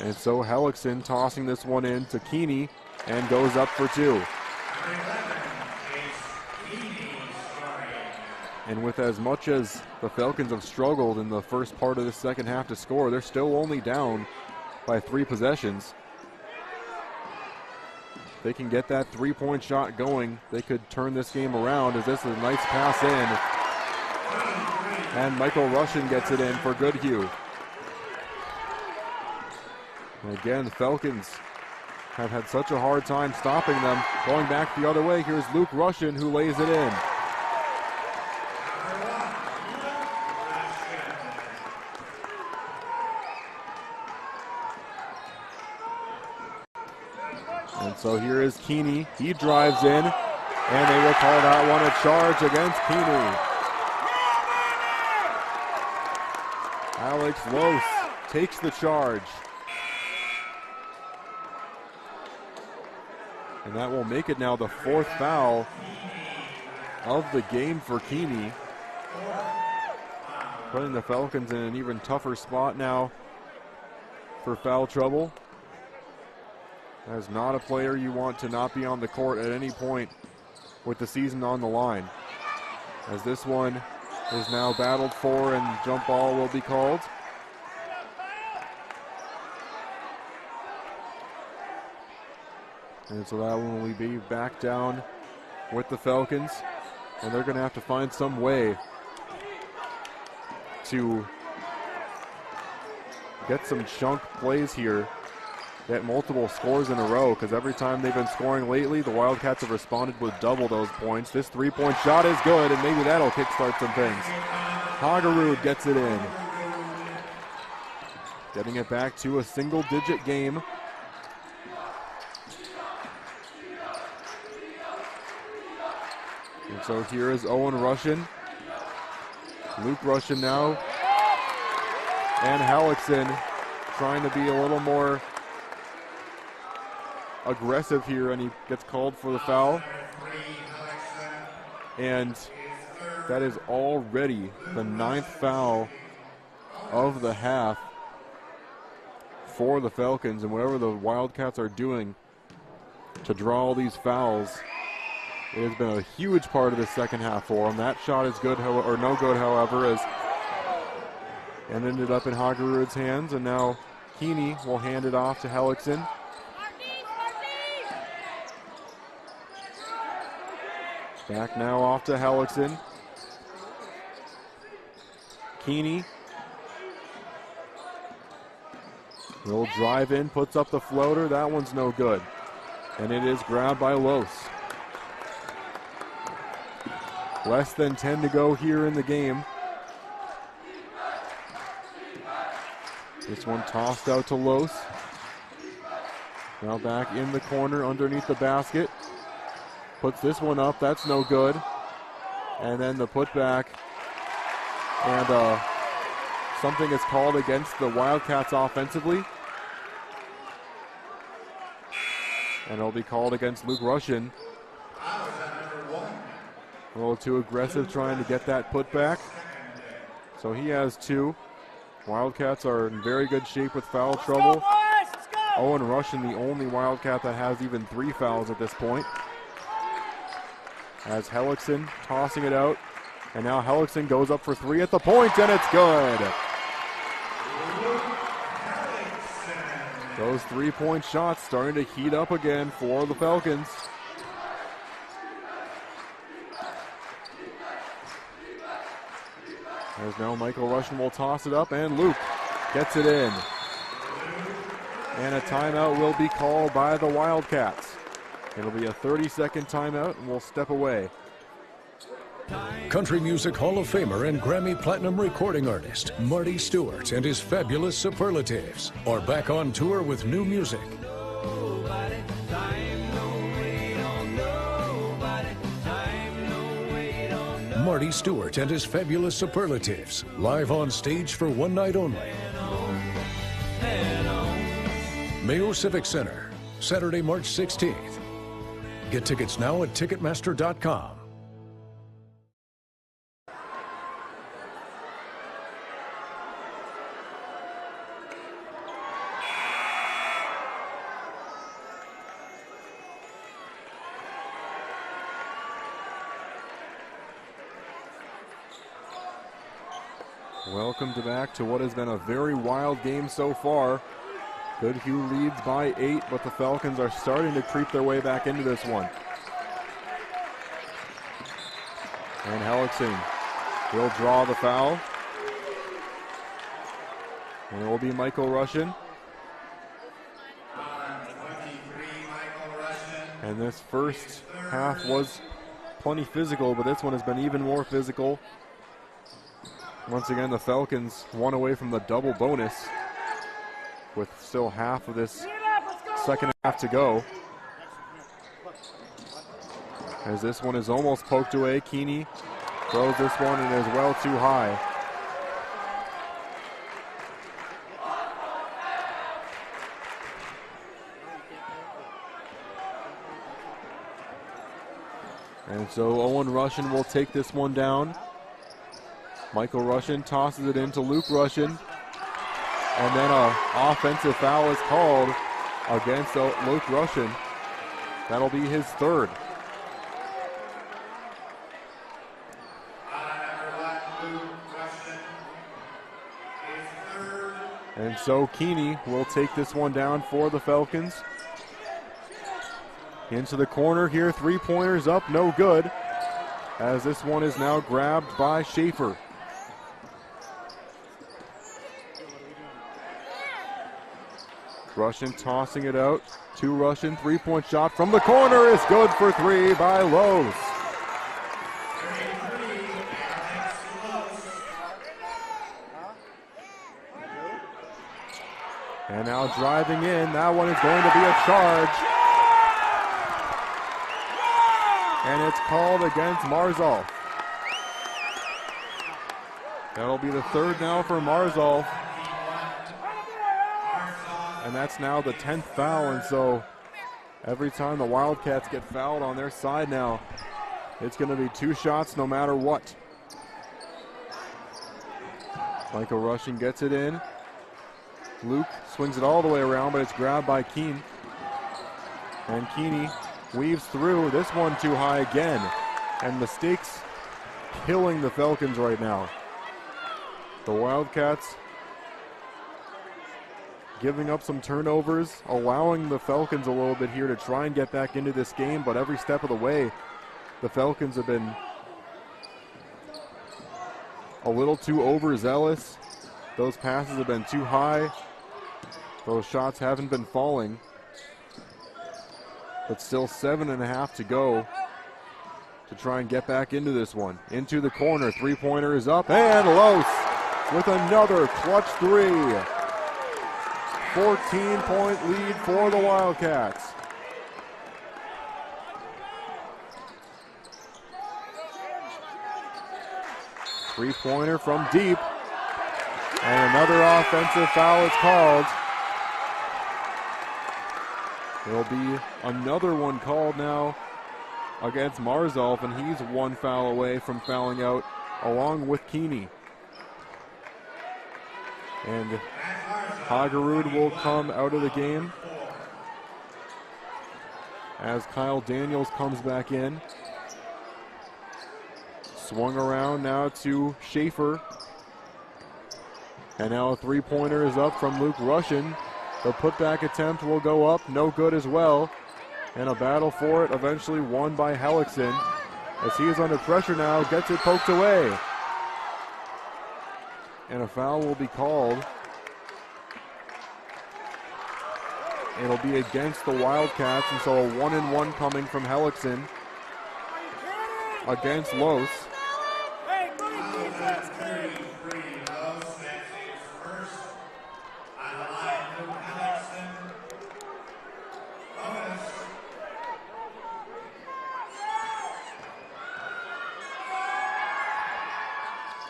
And so Hellickson tossing this one in to Keeney and goes up for two. And with as much as the Falcons have struggled in the first part of the second half to score, they're still only down by 3 possessions. If they can get that three-point shot going, they could turn this game around, as this is a nice pass in. And Michael Russian gets it in for Goodhue. And again, the Falcons have had such a hard time stopping them. Going back the other way, here's Luke Russian who lays it in. And so here is Keeney. He drives in, and they will call that one a charge against Keeney. Alex Los takes the charge. And that will make it now the 4th foul of the game for Keeney. Putting the Falcons in an even tougher spot now for foul trouble. As not a player you want to not be on the court at any point with the season on the line. As this one is now battled for and jump ball will be called. And so that one will be back down with the Falcons. And they're going to have to find some way to get some chunk plays here. Get multiple scores in a row, because every time they've been scoring lately, the Wildcats have responded with double those points. This three-point shot is good, and maybe that'll kickstart some things. Hagerud gets it in. getting it back to a single-digit game. And so here is Owen Russian. Luke Russian now. And Hellickson trying to be a little more aggressive here, and he gets called for the foul. And that is already the 9th foul of the half for the Falcons, and whatever the Wildcats are doing to draw all these fouls, it has been a huge part of the second half for them. That shot is good, or no good, however, and ended up in Hagerud's hands, and now Keeney will hand it off to Hellickson. Back now off to Hellickson. Keeney will drive in, puts up the floater. That one's no good. And it is grabbed by Los. Less than 10 to go here in the game. This one tossed out to Los. Now back in the corner underneath the basket. Puts this one up, that's no good. And then the putback. And something is called against the Wildcats offensively. And it'll be called against Luke Russian. A little too aggressive trying to get that putback. So he has 2. Wildcats are in very good shape with foul trouble. Owen Russian, the only Wildcat that has even 3 fouls at this point. As Hellickson tossing it out. And now Hellickson goes up for 3 at the point, and it's good. Those 3-point shots starting to heat up again for the Falcons. As now Michael Russian will toss it up, and Luke gets it in. And a timeout will be called by the Wildcats. It'll be a 30-second timeout, and we'll step away. Country Music Hall of Famer and Grammy Platinum recording artist Marty Stewart and his fabulous superlatives are back on tour with new music. Marty Stewart and his fabulous superlatives, live on stage for one night only. Mayo Civic Center, Saturday, March 16th. Get tickets now at Ticketmaster.com. Welcome back to what has been a very wild game so far. Goodhue leads by 8, but the Falcons are starting to creep their way back into this one. And Hellickson will draw the foul. And it will be Michael Russian. And this first half was plenty physical, but this one has been even more physical. Once again, the Falcons one away from the double bonus with still half of this second half to go. As this one is almost poked away, Keeney throws this one and is well too high. And so Owen Russian will take this one down. Michael Russian tosses it into Luke Russian. And then an offensive foul is called against Luke Russian. That'll be his 3rd. And so Keeney will take this one down for the Falcons. Into the corner here, 3-pointers up, no good. As this one is now grabbed by Schaefer. Russian tossing it out to Russian. 3-point shot from the corner is good for 3 by Lowe's. And now driving in, that one is going to be a charge. And it's called against Marzolf. That'll be the third now for Marzolf. And that's now the 10th foul, and so every time the Wildcats get fouled on their side now, it's going to be 2 shots no matter what. Michael Rushing gets it in. Luke swings it all the way around, but it's grabbed by Keene. And Keeney weaves through. This one too high again. And mistakes killing the Falcons right now. The Wildcats giving up some turnovers, allowing the Falcons a little bit here to try and get back into this game, but every step of the way, the Falcons have been a little too overzealous. Those passes have been too high. Those shots haven't been falling. But still 7.5 to go to try and get back into this one. Into the corner, 3-pointer is up, and Los with another clutch 3. 14-point lead for the Wildcats. Three-pointer from deep. And another offensive foul is called. There'll be another one called now against Marzolf, and he's 1 foul away from fouling out along with Keeney. And Hagerud will come out of the game as Kyle Daniels comes back in. Swung around now to Schaefer. And now a 3-pointer is up from Luke Russian. The putback attempt will go up, no good as well. And a battle for it, eventually won by Hellickson. As he is under pressure now, gets it poked away. And a foul will be called. It'll be against the Wildcats, and so a 1-and-1 coming from Hellickson against Los.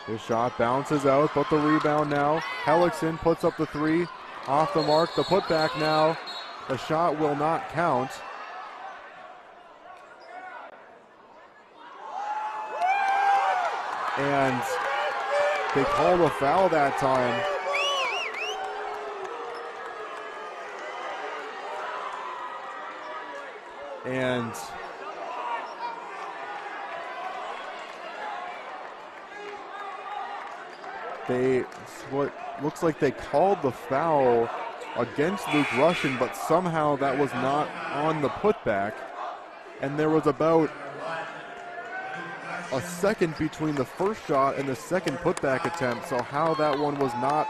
His shot bounces out, but the rebound now. Hellickson puts up the 3, off the mark. The putback now. The shot will not count. And they called a foul that time. And what looks like they called the foul against Luke Russian, but somehow that was not on the putback. And there was about a second between the first shot and the second putback attempt, so how that one was not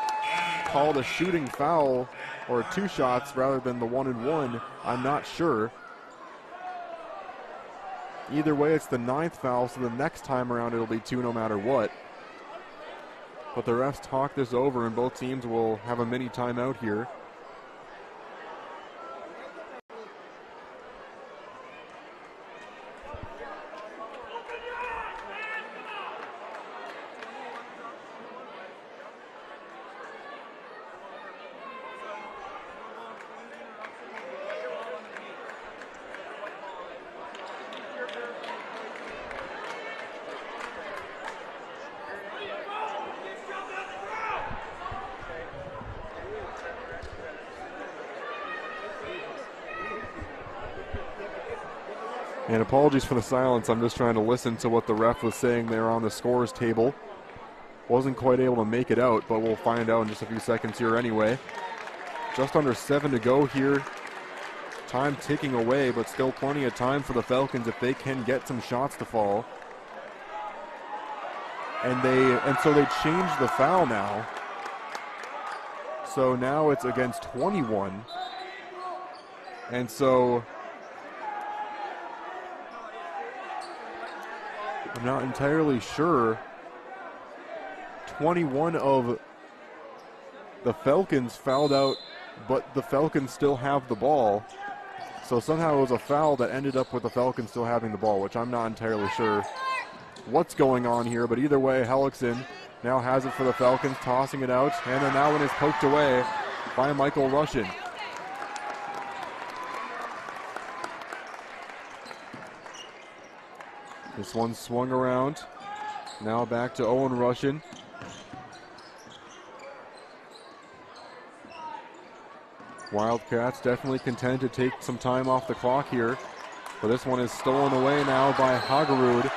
called a shooting foul, or 2 shots rather than the 1-and-1, I'm not sure. Either way, it's the 9th foul, so the next time around it'll be 2 no matter what. But the refs talk this over, and both teams will have a mini timeout here. And apologies for the silence. I'm just trying to listen to what the ref was saying there on the scores table. Wasn't quite able to make it out, but we'll find out in just a few seconds here anyway. Just under 7 to go here. Time ticking away, but still plenty of time for the Falcons if they can get some shots to fall. And so they changed the foul now. So now it's against 21. And so I'm not entirely sure. 21 of the Falcons fouled out but the Falcons still have the ball. So somehow it was a foul that ended up with the Falcons still having the ball, which I'm not entirely sure what's going on here. But either way, Hellickson now has it for the Falcons, tossing it out. And then that one is poked away by Michael Russian. This one swung around. Now back to Owen Russian. Wildcats definitely content to take some time off the clock here. But this one is stolen away now by Hagerud.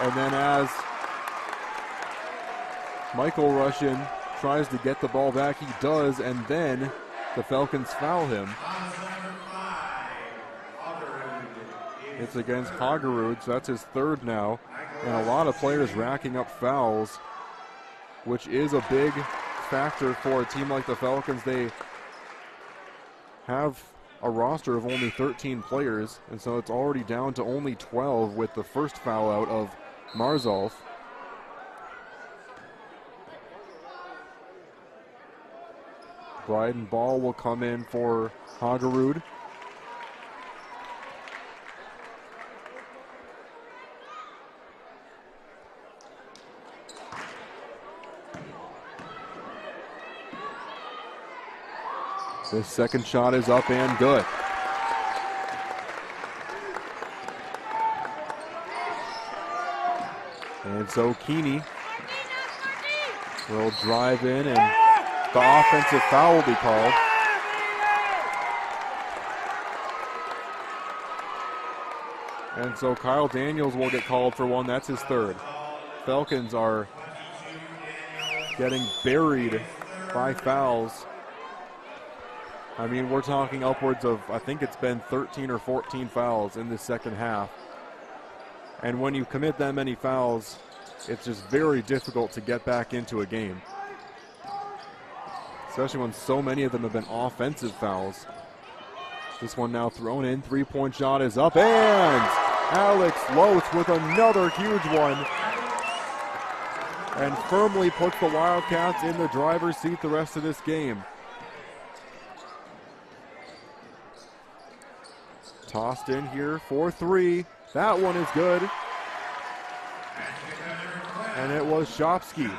And then as Michael Russian tries to get the ball back, he does, and then the Falcons foul him. It's against Hagerud, so that's his third now. And a lot of players racking up fouls, which is a big factor for a team like the Falcons. They have a roster of only 13 players, and so it's already down to only 12 with the first foul out of Marzolf. Bryden Ball will come in for Hagerud. This second shot is up and good. And so Keeney will drive in, and the offensive foul will be called. And so Kyle Daniels will get called for one. That's his third. Falcons are getting buried by fouls. I mean, we're talking upwards of, I think it's been 13 or 14 fouls in this second half. And when you commit that many fouls, it's just very difficult to get back into a game. Especially when so many of them have been offensive fouls. This one now thrown in, three-point shot is up, and Alex Loach with another huge one. And firmly puts the Wildcats in the driver's seat the rest of this game. Tossed in here for three. That one is good. And it was Shopsky.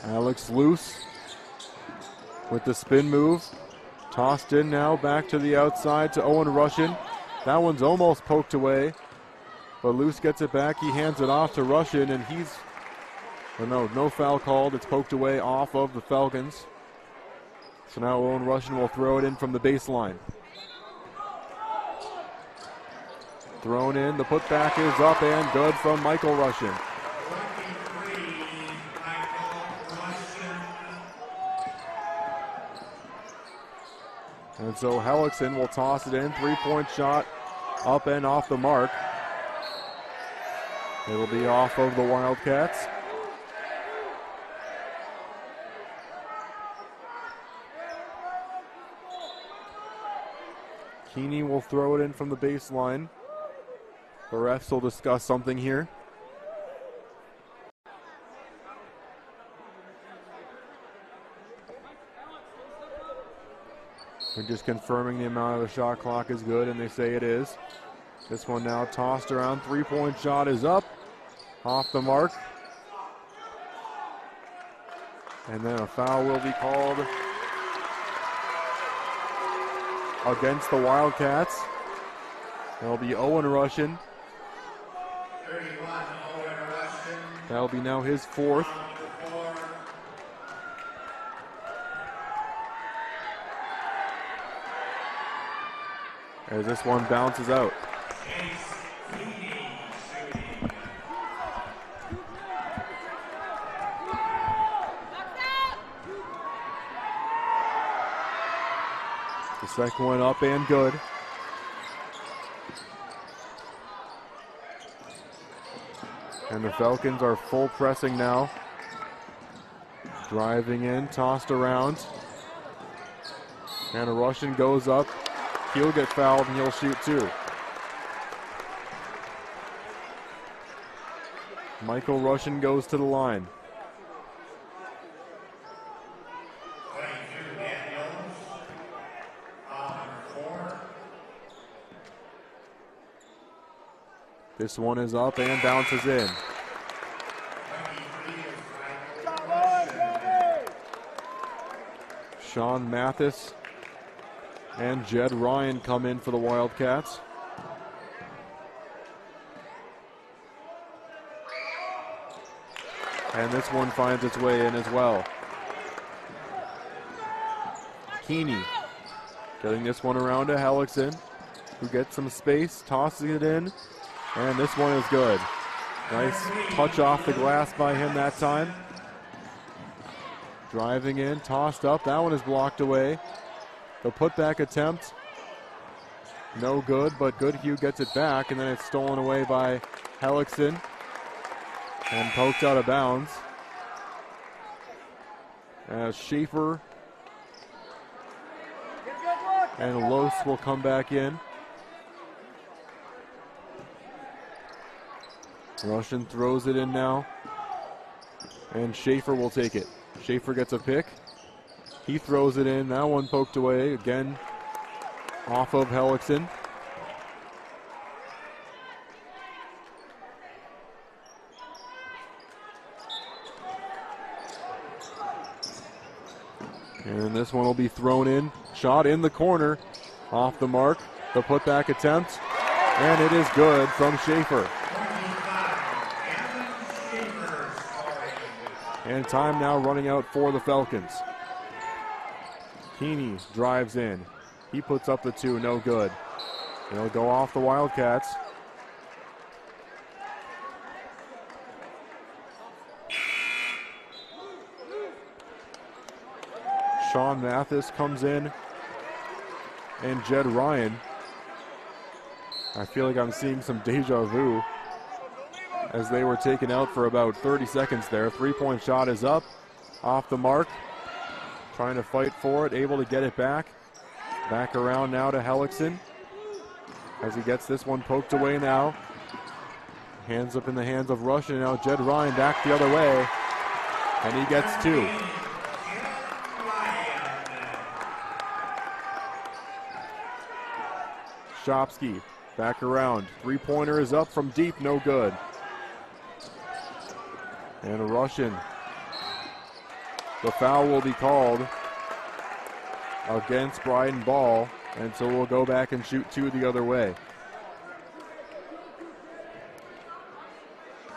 Alex Luce with the spin move. Tossed in now back to the outside to Owen Russian. That one's almost poked away. But Luce gets it back. He hands it off to Russian, and he's... No foul called. It's poked away off of the Falcons. So now Owen Russian will throw it in from the baseline. Thrown in. The putback is up and good from Michael Russian. And so Hellickson will toss it in. Three-point shot up and off the mark. It'll be off of the Wildcats. Keeney will throw it in from the baseline. The refs will discuss something here. They're just confirming the amount of the shot clock is good, and they say it is. This one now tossed around. Three-point shot is up. Off the mark. And then a foul will be called against the Wildcats. That'll be Owen Russian. 31, Owen Russian. That'll be now his fourth. As this one bounces out. The second one up and good. And the Falcons are full pressing now. Driving in, tossed around. And a Russian goes up. He'll get fouled and he'll shoot two. Michael Russian goes to the line. This one is up and bounces in. Sean Mathis and Jed Ryan come in for the Wildcats. And this one finds its way in as well. Keeney getting this one around to Hellickson, who gets some space, tosses it in, and this one is good. Nice touch off the glass by him that time. Driving in, tossed up, that one is blocked away. The putback attempt, no good, but Goodhue gets it back, and then it's stolen away by Hellickson and poked out of bounds. As Schaefer and Los will come back in. Russian throws it in now, and Schaefer will take it. Schaefer gets a pick. He throws it in. That one poked away again off of Hellickson. And this one will be thrown in. Shot in the corner. Off the mark. The putback attempt. And it is good from Schaefer. And time now running out for the Falcons. Keeney drives in. He puts up the two, no good. It'll go off the Wildcats. Sean Mathis comes in. And Jed Ryan. I feel like I'm seeing some deja vu as they were taken out for about 30 seconds there. Three-point shot is up, off the mark. Trying to fight for it, able to get it back. Back around now to Hellickson as he gets this one poked away now. Hands up in the hands of Russian. Now Jed Ryan back the other way, and he gets two. Shopsky back around. Three-pointer is up from deep, no good. And Russian. The foul will be called against Bryden Ball, and so we'll go back and shoot two the other way.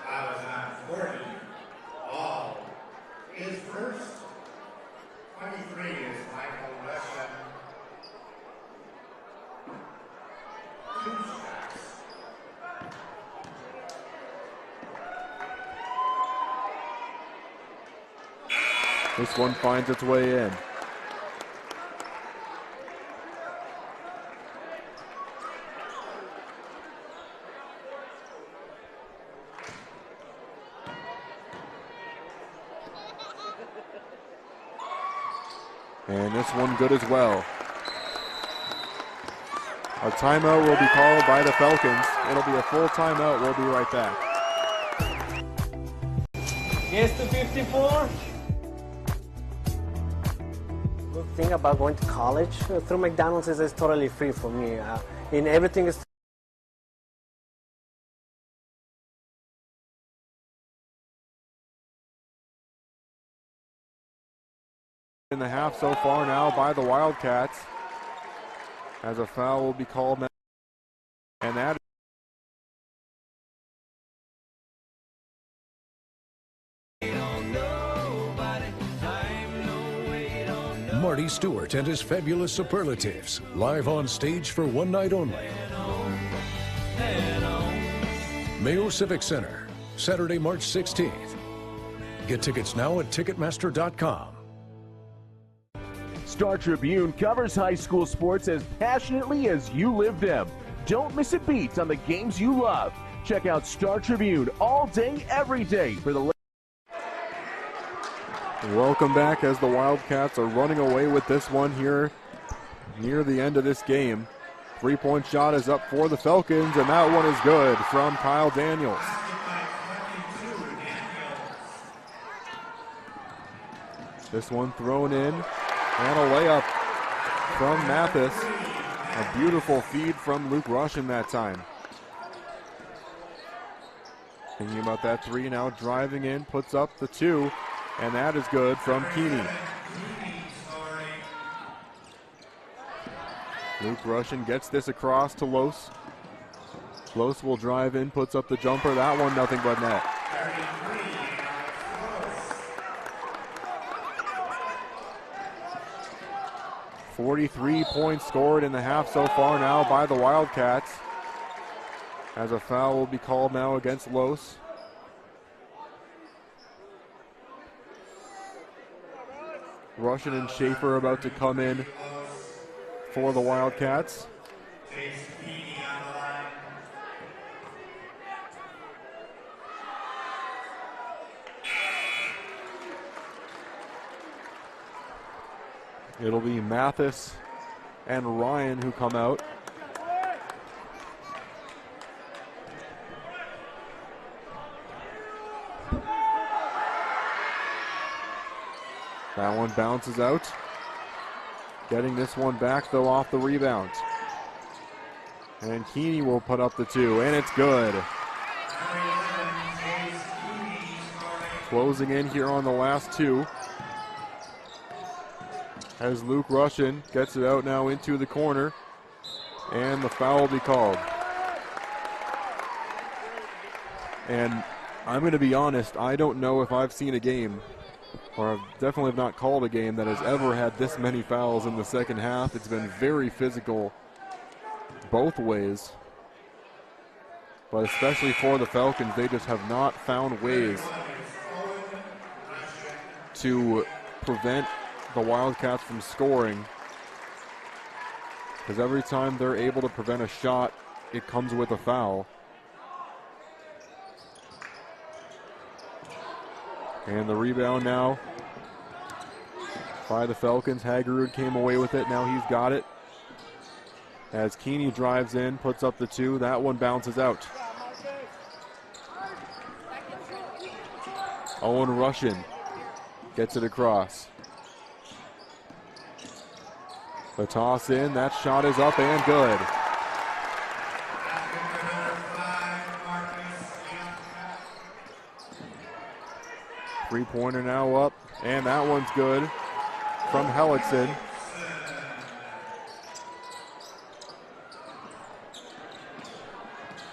I was on 40. Ball is first. 23 is Michael Russian. 2 shots. This one finds its way in. And this one good as well. A timeout will be called by the Falcons. It'll be a full timeout. We'll be right back. Yes to 54. Good thing about going to college through McDonald's is it's totally free for me. And everything is in the half so far now by the Wildcats, as a foul will be called now. And that Marty Stewart and his fabulous superlatives, live on stage for one night only. Mayo Civic Center, Saturday, March 16th. Get tickets now at Ticketmaster.com. Star Tribune covers high school sports as passionately as you live them. Don't miss a beat on the games you love. Check out Star Tribune all day, every day for the welcome back as the Wildcats are running away with this one here near the end of this game. Three-point shot is up for the Falcons, and that one is good from Kyle Daniels. This one thrown in, and a layup from Mathis. A beautiful feed from Luke Russian that time. Thinking about that three now, driving in, puts up the two, and that is good from Keeney. Luke Russian gets this across to Los. Los will drive in, puts up the jumper. That one, nothing but net. .43 points scored in the half so far now by the Wildcats. As a foul will be called now against Los. Russian and Schaefer about to come in for the Wildcats. It'll be Mathis and Ryan who come out. That one bounces out. Getting this one back though off the rebound. And Keeney will put up the two, and it's good. Closing in here on the last two. As Luke Russian gets it out now into the corner, and the foul will be called. And I'm going to be honest, I don't know if I've seen a game, or I've definitely have not called a game that has ever had this many fouls in the second half. It's been very physical both ways, but especially for the Falcons, they just have not found ways to prevent the Wildcats from scoring, because every time they're able to prevent a shot, it comes with a foul. And the rebound now by the Falcons. Hagerud came away with it. Now he's got it. As Keeney drives in, puts up the two. That one bounces out. Owen Russian gets it across. The toss in. That shot is up and good. Three-pointer now up, and that one's good from Hellickson.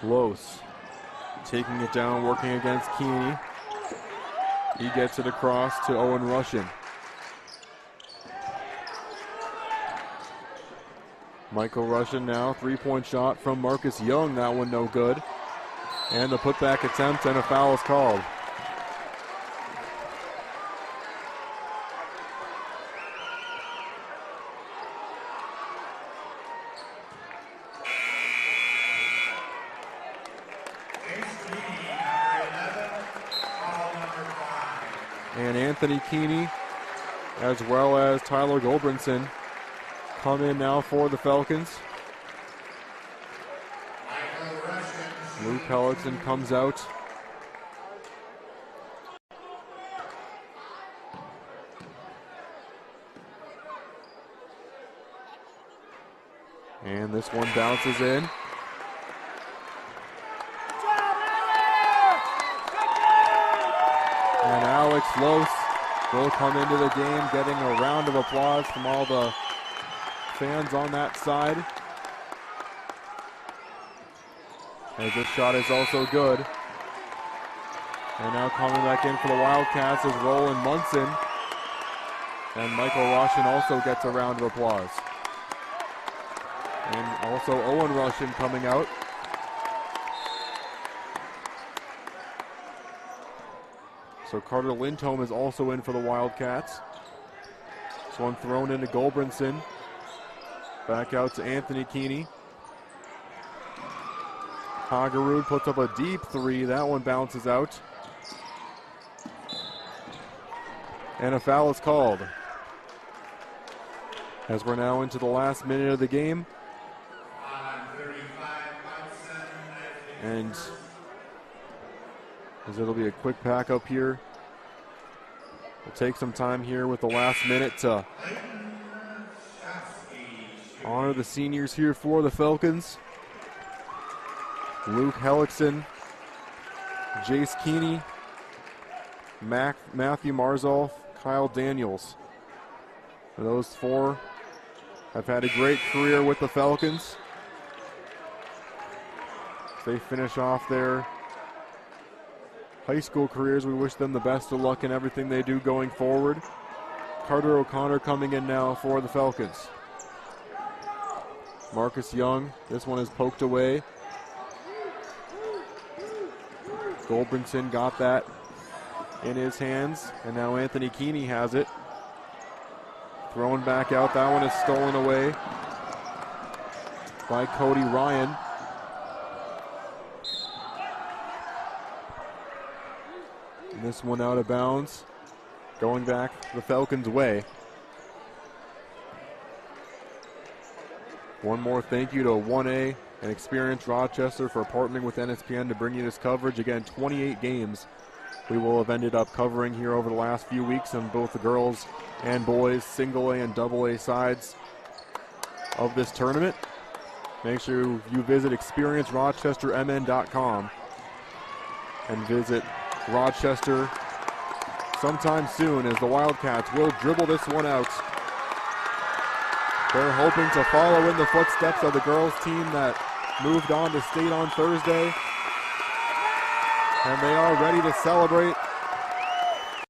Los taking it down, working against Keeney. He gets it across to Owen Russian. Michael Russian now, three-point shot from Marcus Young. That one no good. And the putback attempt, and a foul is called. And Anthony Keeney, as well as Tyler Goldbrinson, come in now for the Falcons. Luke Hellickson comes out. And this one bounces in. And Alex Los will come into the game, getting a round of applause from all the fans on that side. As this shot is also good. And now coming back in for the Wildcats is Roland Munson. And Michael Russian also gets a round of applause. And also Owen Russian coming out. So Carter Lindholm is also in for the Wildcats. This one thrown into Goldbrinson. Back out to Anthony Keeney. Hagerud puts up a deep three. That one bounces out. And a foul is called. As we're now into the last minute of the game. And as it'll be a quick pack up here We'll take some time here with the last minute to honor the seniors here for the Falcons. Luke Hellickson, Jace Keeney, Matthew Marzolf, Kyle Daniels. And those four have had a great career with the Falcons. As they finish off their high school careers, we wish them the best of luck in everything they do going forward. Carter O'Connor coming in now for the Falcons. Marcus Young, this one is poked away. Goldbrinson got that in his hands, and now Anthony Keeney has it. Thrown back out, that one is stolen away by Cody Ryan. And this one out of bounds, going back the Falcons' way. One more thank you to 1A and Experience Rochester for partnering with NSPN to bring you this coverage. Again, 28 games we will have ended up covering here over the last few weeks on both the girls and boys, single A and double A sides of this tournament. Make sure you visit experiencerochestermn.com and visit Rochester sometime soon, as the Wildcats will dribble this one out. They're hoping to follow in the footsteps of the girls team that moved on to state on Thursday. And they are ready to celebrate